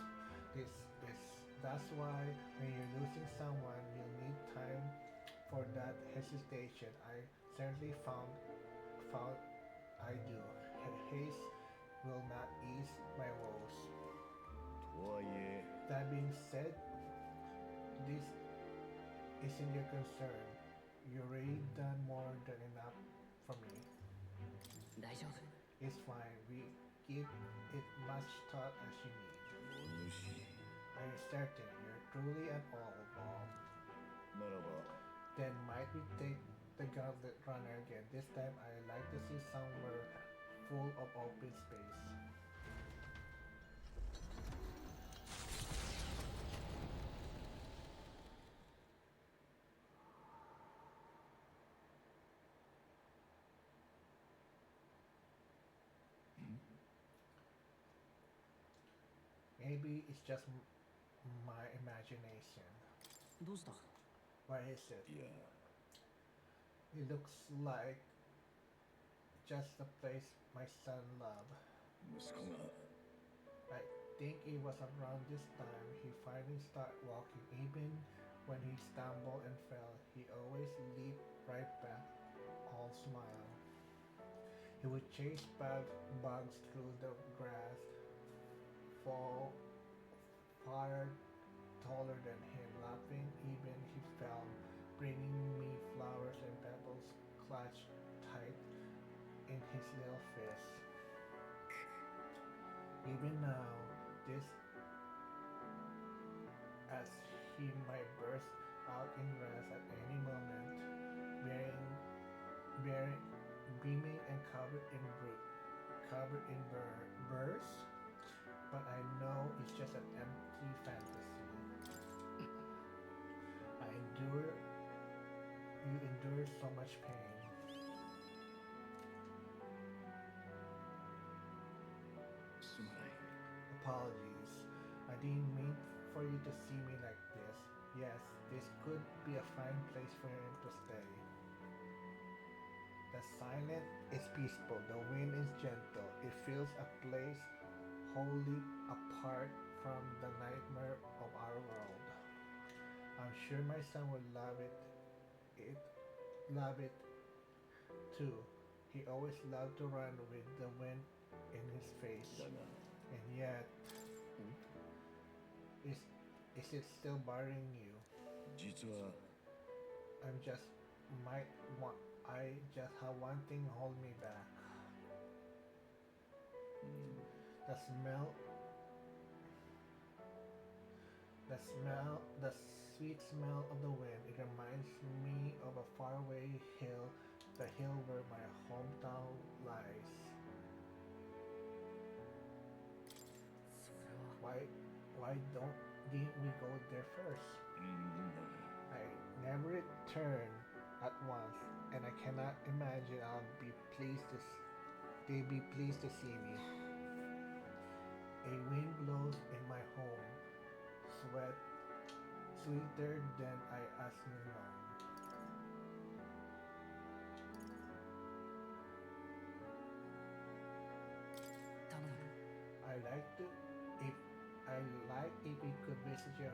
That's why when you're losing someone, you need time for that hesitation. I certainly found I do. Haste will not ease my woes. とはいえ That being said, this isn't your concern. You already done more than enough for me. 大丈夫 It's fine. We give it much thought as you need. お主 Are you certain you're truly an all ball? ならば Then might we take the gauntlet runner again? This time I'd like to see somewhere full of open space. Maybe it's just my imagination. どうした What is it? いや It looks like just the place my son loved. 息子が I think it was around this time he finally started walking. Even when he stumbled and fell, he always leaped right back, all smile. He would chase bugs through the grass, fall far taller than him, laughing even he fell, bringing me flowers and pebbles clutched tight in his little fist. Even now, this as he might burst out in wrath at any moment, beaming and covered in burrs. But I know it's just an empty fantasy. You endure endure so much pain. Apologies. I didn't mean for you to see me like this. Yes, this could be a fine place for him to stay. The silence is peaceful, the wind is gentle. It feels a place wholly apart from the nightmare of our world. I'm sure my son would it love it too. He always loved to run with the wind in his face. And yet, is, is it still bothering you? 実は I'm just might want I just have one thing hold me back. The smell the sweet smell of the wind. It reminds me of a faraway hill, the hill where my hometown lies. Didn't we go there first? I never returned at once, and I cannot imagine they'd be pleased to see me. A wind blows in my home, sweeter than I asked known. I like to if I like if we could visit your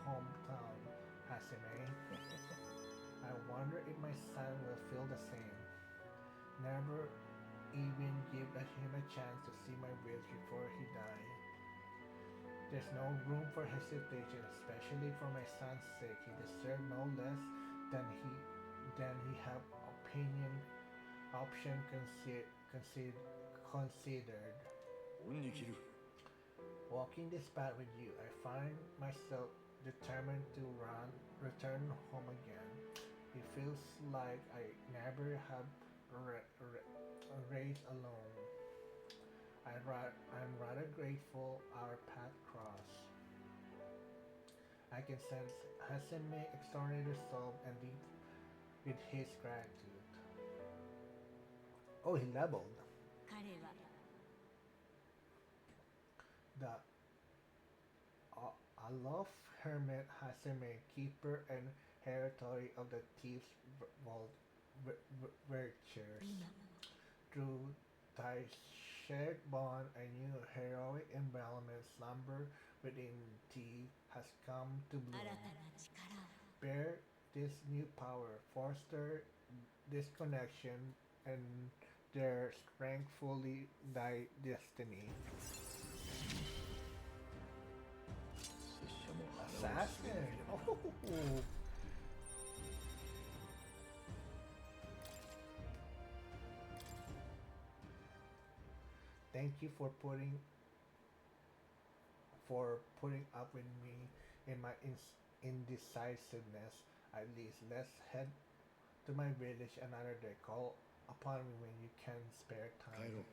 hometown, Hasime. I wonder if my son will feel the same. Never even give him a chance to see my village before he died. There's no room for hesitation, especially for my son's sake. He deserves no less than he have option considered. 恩に着る Walking this path with you, I find myself determined to return home again. It feels like I never have raised alone. I'm rather grateful our path crossed. I can sense Haseme extraordinary resolve and deep with his gratitude. Oh, he leveled. 彼は The Alof Hermit Haseme, keeper and hereditary of the thieves' vault virtues. 今 Through thy shared bond, a new heroic embodiment slumber within thee has come to 新た bloom. な力を Bear this new power, foster this connection, and their strength fully thy destiny. 拙者も腹を据えな Assassin! ければ Oh. Thank you for putting up with me in my indecisiveness. At least let's head to my village another day. Call upon me when you can spare 帰 time. ろう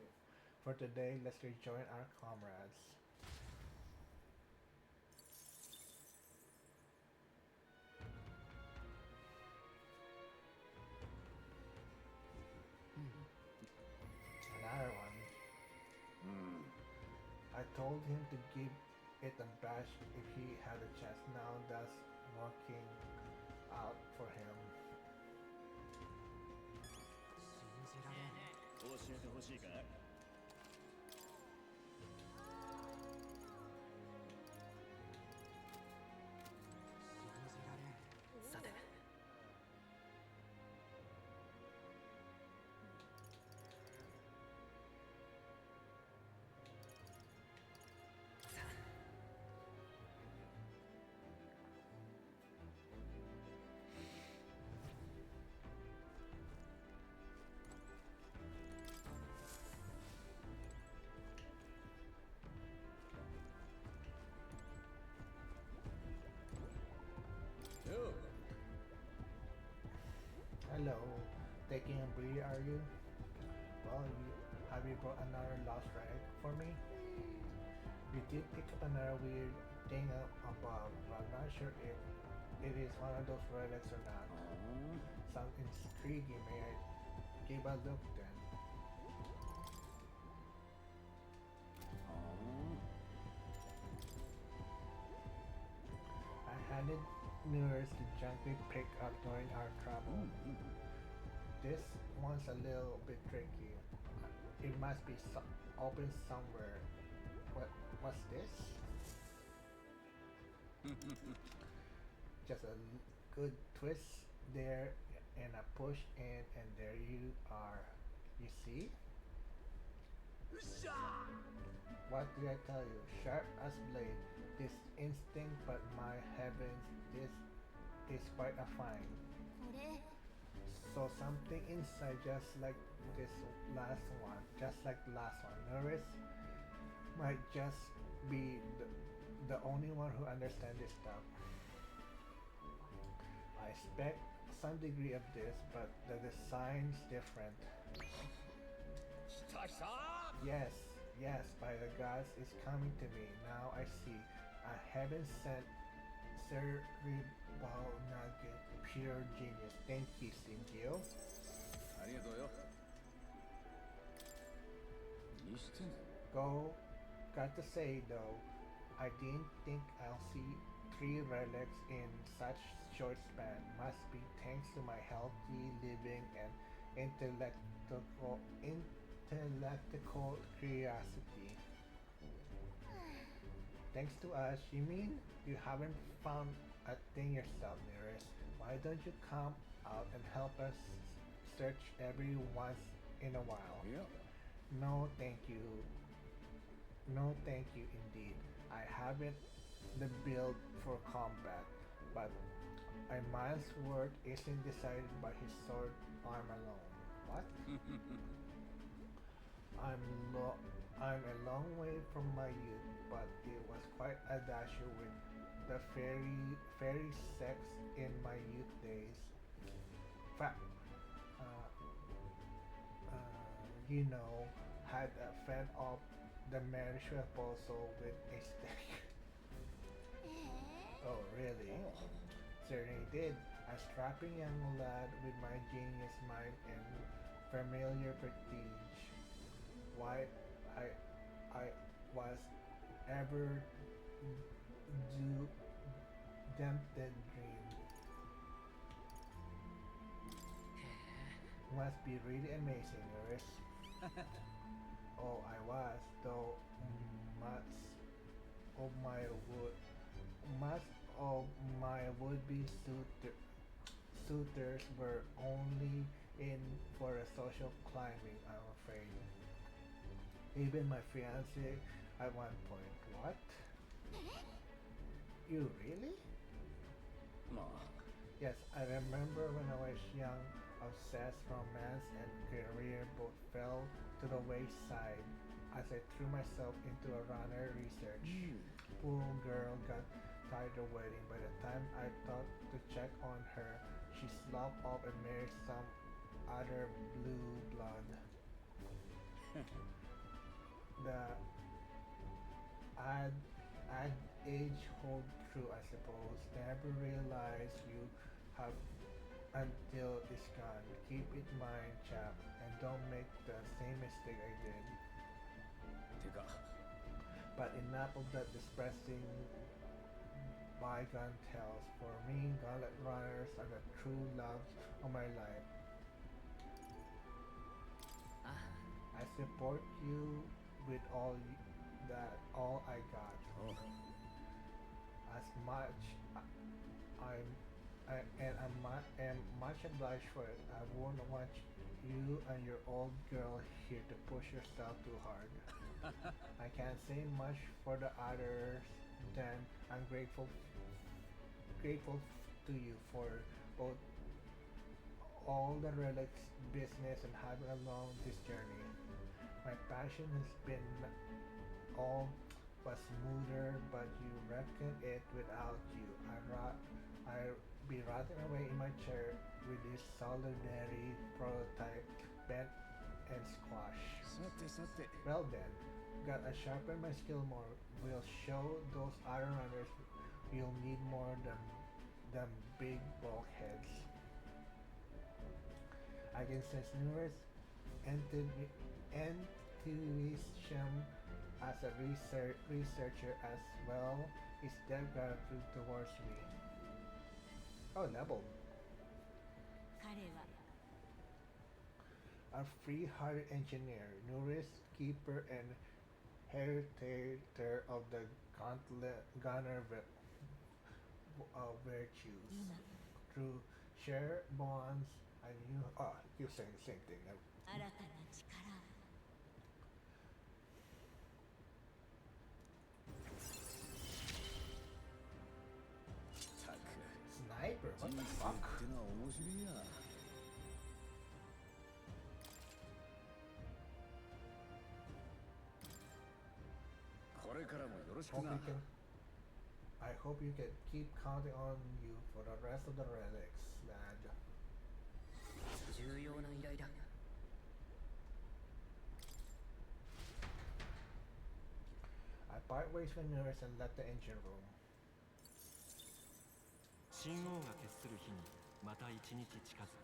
For today, let's rejoin our comrades. Another one. I told him to give it a bash if he had a chance. Now that's working out for him. 教えてほしいか さて Hello, taking a breather, are you? Well, have you brought another lost rag for me? We did pick up another weird thing up above, but I'm not sure if it is one of those relics or not. Sounds intriguing. May I give a look then? I handed Nearest to gently pick up during our travel. This one's a little bit tricky. It must be open somewhere. What's this? Just a good twist there and a push in and there you are. You see? What did I tell you? Sharp as blade. This instinct, but my heavens, this is quite a find. あれ So something inside just like this last one, just like the last one. Nourish might just be the only one who understands this stuff. I expect some degree of this, but the design's different. Yes, yes, by the gods, it's coming to me. Now I see. A heaven sent cerebral nugget, pure genius. Thank you, Shinjio. ありがとうよにしても Go, got to say though, I didn't think I'll see 3 relics in such short span. Must be thanks to my healthy living and intellectual curiosity. Thanks to us, you mean you haven't found a thing yourself, Nearest? Why don't you come out and help us search every once in a while? いや No, thank you. No, thank you indeed. I haven't the build for combat, but a man's worth isn't decided by his sword arm alone. What? I'm a long way from my youth, but it was quite audacious with the fairy sex in my youth days. You know, had fed off the marriage proposal with a stick. え Oh, really? Certainly did. A strapping young lad with my genius mind and familiar prestige. Why I was ever tempted dream. Must be really amazing, Iris. Oh, I was, though much of my would-be suitors were only in for a social climbing, I'm afraid. Even my fiance at one point. What? You really? まあ Yes, I remember when I was young, obsessed romance and career both fell to the wayside as I threw myself into a runner research. Poor girl got tired of waiting. By the time I thought to check on her, she slopped off and married some other blue blood. The ad age hold true, I suppose. Never realize you have until it's gone. Keep it in mind, chap, and don't make the same mistake I did. てか But enough of that depressing bygone tales. For me, Gauntlet Runners are the true loves of my life. I support you with all I got. おう As much am much obliged for it. I wouldn't want you and your old girl here to push yourself too hard. I can't say much for the others than I'm grateful to you for both all the relics business and having along this journey. My passion has been all but smoother, but you reckon it without you. I'd be rotting away in my chair with this solitary prototype bent and squashed. さてさて Well then, gotta sharpen my skill more. We'll show those other runners you'll need more than them big bulkheads. I can sense numerous enthusiasm as a researcher as well is their gratitude towards me. Oh, level. 彼は A free-hearted engineer, nourish, keeper, and heritator of the Gunner virtues. 今 Through shared bonds, I knew. Oh, you're saying the same thing. 新たな力を たく Sniper, 人 what the 生 fuck? ってのは面白いや。これからもよろしく Hope な。 you can. I hope you can keep counting on you for the rest of the relics, lad. 重要な依頼だ。 I part ways with nurse and left the engine room. 神王が決する日にまた一日近づく。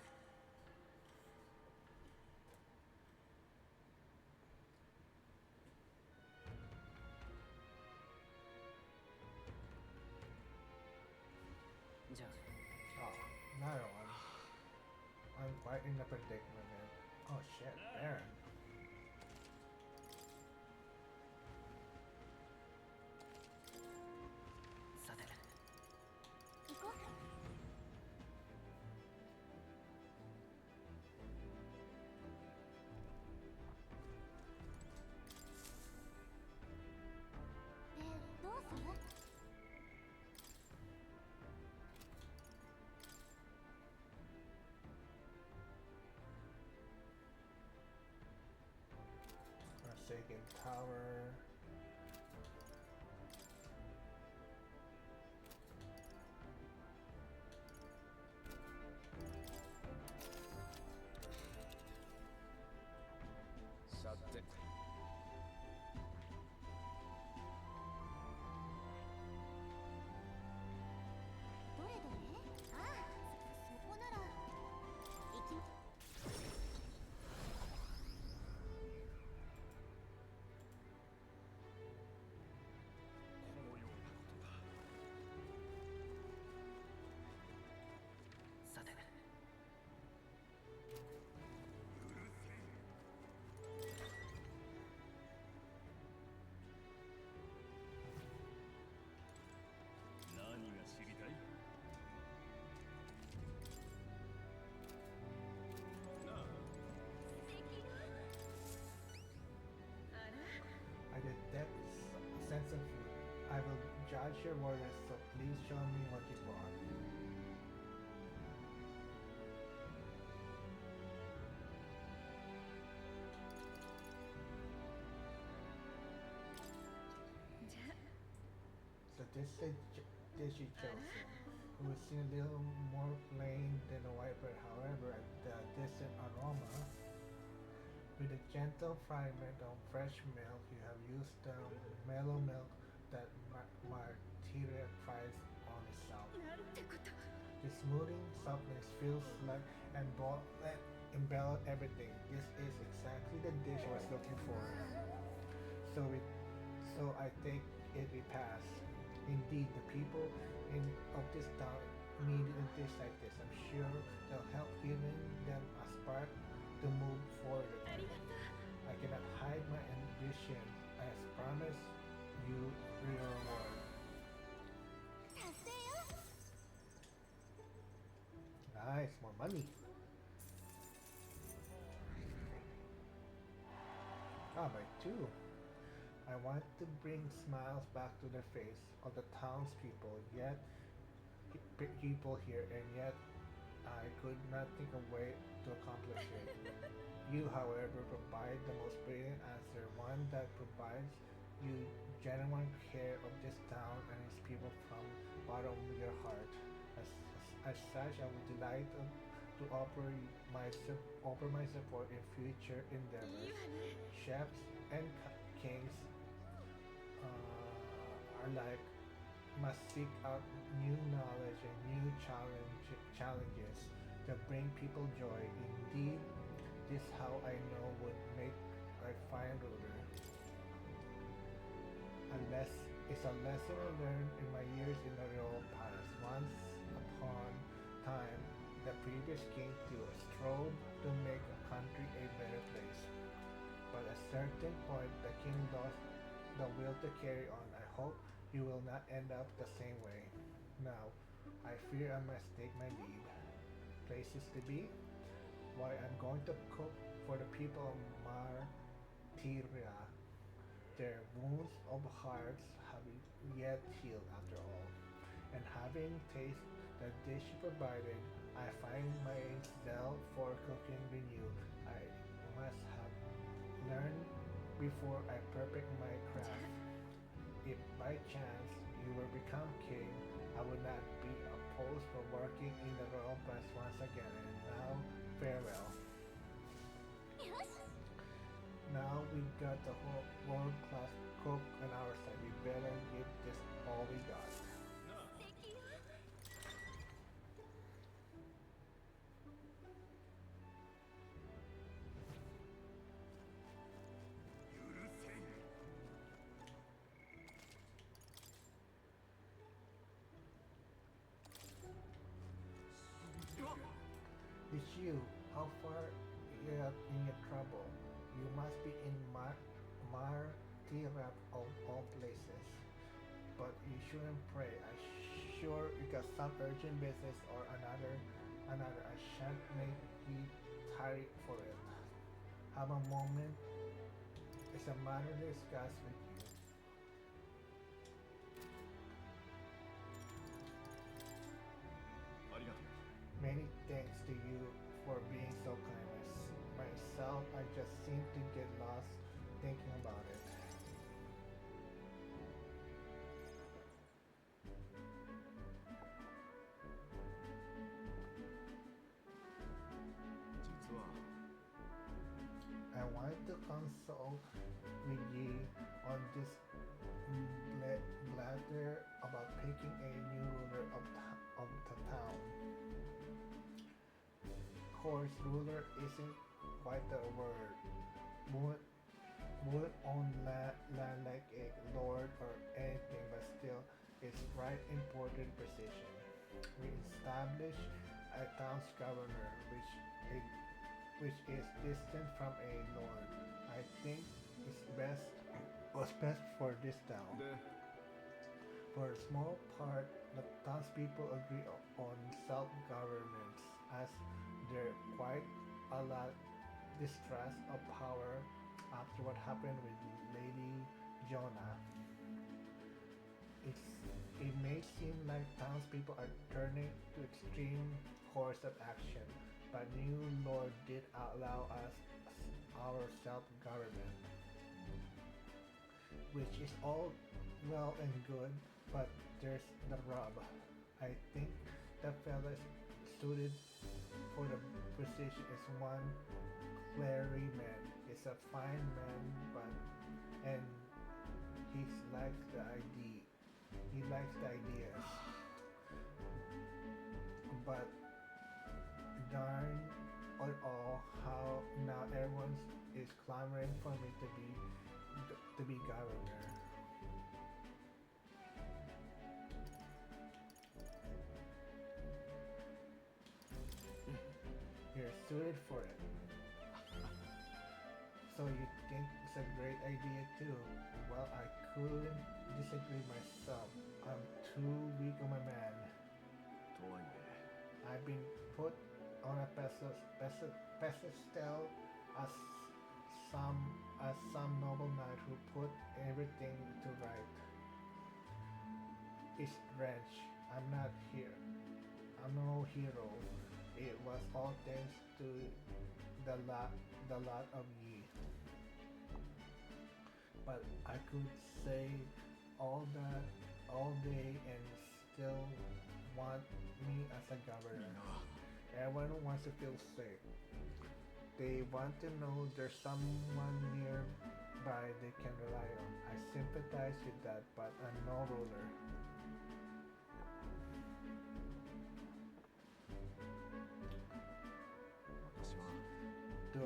じゃあ Oh, now I'm quite in a predicament. Oh shit, Baron. さて行こう。で、どうする？ Forsaken Tower. Sense of you. I will judge your words, so please show me what you brought. So this she chose him, who was seen a little more plain than a white bread. However, at the distant aroma, with a gentle fragment of fresh milk, you have used the mellow milk that Martyria thrives on itself. なんてこと The smoothing softness feels like embellish everything. This is exactly the dish I was looking for. So I think it will pass. Indeed, the people of this town need a dish like this. I'm sure they'll help giving them a spark to move forward. ありがとう I cannot hide my ambition. I have promised you your reward. 達成よ。 Nice, more money. Ah, by two. I want to bring smiles back to the face of the townspeople, yet people here, and yet I could not think of a way to accomplish it. You, however, provide the most brilliant answer, one that provides you genuine care of this town and its people from the bottom of your heart. As such, I would delight to offer my support in future いい endeavors. わね Chefs and kings are like must seek out new knowledge and new challenges to bring people joy. Indeed, this how I know would make a fine ruler. It's a lesson I learned in my years in the royal palace. Once upon time, the previous king too strove to make a country a better place. But at a certain point, the king lost the will to carry on. I hope he will not end up the same way. Now, I fear I must take my leave. Places to be? Why, I'm going to cook for the people of Martyria. Their wounds of hearts have yet healed after all. And having tasted the dish provided, I find my zeal for cooking renewed. I must have learned before I perfect my craft. If by chance you will become king, I would not be opposed for working in the royal press once again. And now, farewell. よし Now we got the whole world-class cook on our side. We better give this all we got. 素敵よ It's you. How far you are in your trouble? You must be in Martirap of all places. But you shouldn't pray. I'm sure you got some urgent business or another. I shan't make you tired for it. Have a moment. It's a matter to discuss with you. Many thanks to you for being so kind. Myself, I just seem to get lost thinking about it. I wanted to consult with you on this blather about picking a new ruler of the town. Of course, ruler isn't quite the word. Would own land like a lord or anything, but still, it's right important position. We establish a town's governor, which is distant from a lord. I think was best for this town. For a small part, the townspeople agree on self-governance, as they're quite a lot distrust of power after what happened with Lady Jonah. It may seem like townspeople are turning to extreme course of action, but new Lord did allow us our self-government, which is all well and good, but there's the rub. I think the fella suited for the position is one Clary man. Is a fine man, and he likes the idea. He likes the ideas, but darn it all, how now everyone is clamoring for me to be governor. You're suited for it. So you think it's a great idea too? Well, I couldn't disagree myself. I'm too weak of a man. I've been put on a pedestal as some noble knight who put everything to right. It's strange. I'm not here. I'm no hero. It was all thanks to the lot of ye. But I could say all that all day and still want me as a governor. Everyone wants to feel safe. They want to know there's someone nearby they can rely on. I sympathize with that, but I'm no ruler.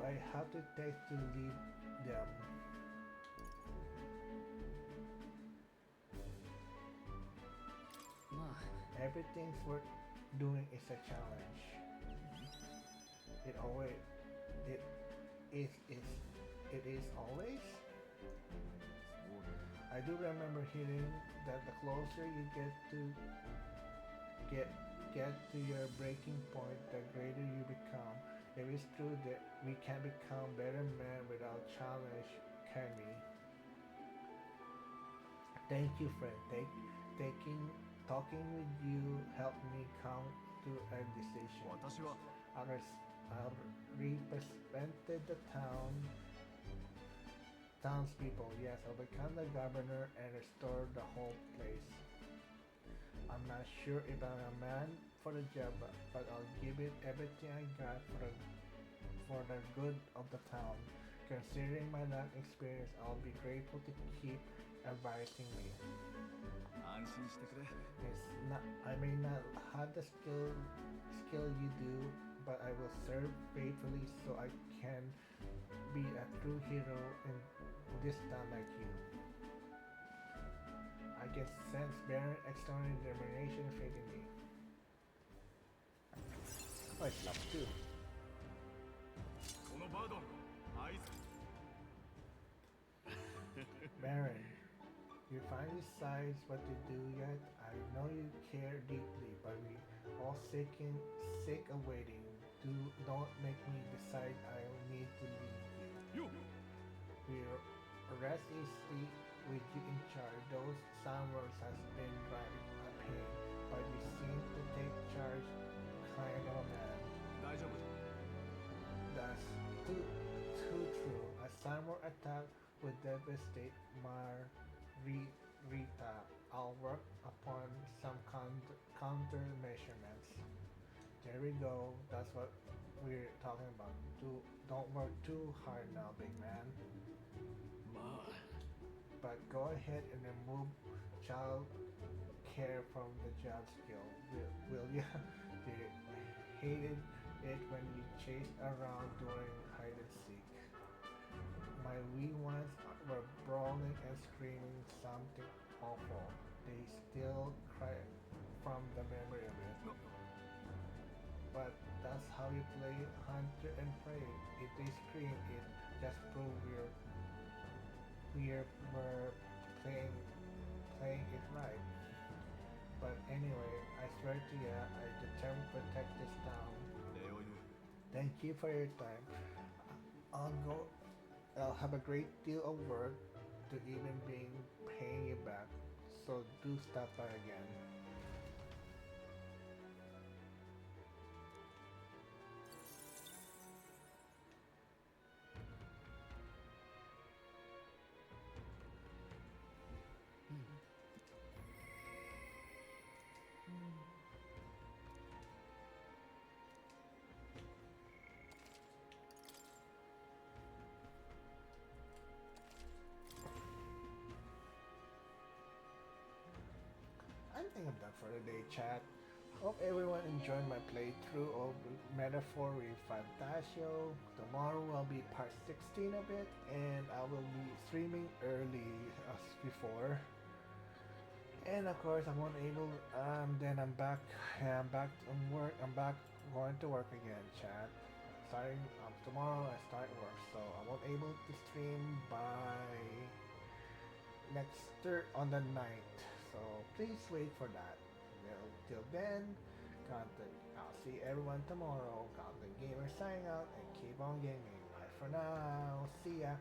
I have to take to leave them. Everything's worth doing is a challenge. It always, it is always. I do remember hearing that the closer you get to your breaking point, the greater you become. It is true that we can become better men without challenge, can we? Thank you, friend. Talking with you helped me come to a decision. 私は I'll represented the townspeople. Yes, I'll become the governor and restore the whole place. I'm not sure if I'm a man for the job, but I'll give it everything I got for the good of the town. Considering my life experience, I'll be grateful to keep advising me. 安心してくれ I may not have the skill you do, but I will serve faithfully so I can be a true hero in this town like you. I can sense Baron extraordinary determination and faith in me. Oh, it's love too. このバードン合図 Baron, you finally decide what to do yet? I know you care deeply, but we all sick of waiting. Don't make me decide I need to leave you. We'll rest easily with you in charge. Those summers has been driving a pain, but you seem to take charge kind of a man. 大丈夫 That's too true. A summer attack would devastate Marita. I'll work upon some countermeasurements. There we go. That's what we're talking about. Don't work too hard now, big man. まあ But go ahead and remove child care from the job skill. Will ya? They hated it when you chased around during hide and seek. My wee ones were brawling and screaming something awful. They still cry from the memory of it. But that's how you play hunter and prey. If they scream, it just proves we're playing it right. But anyway, I swear to ya, I determined to protect this town. 礼を言う Thank you for your time. I'll have a great deal of work to even being paying you back. So do stop by again. I think I'm done for the day, chat. Hope everyone enjoyed my playthrough of Metaphor ReFantazio. Tomorrow will be part 16 of it, and I will be streaming early as before. And of course, I won't able. Then I'm back. I'm back on work. I'm back going to work again, chat. Starting tomorrow, I start work, so I won't able to stream by on the 9th. So please wait for that. Well, till then, I'll see everyone tomorrow. Content Gamer signing out and keep on gaming. Bye for now. See ya.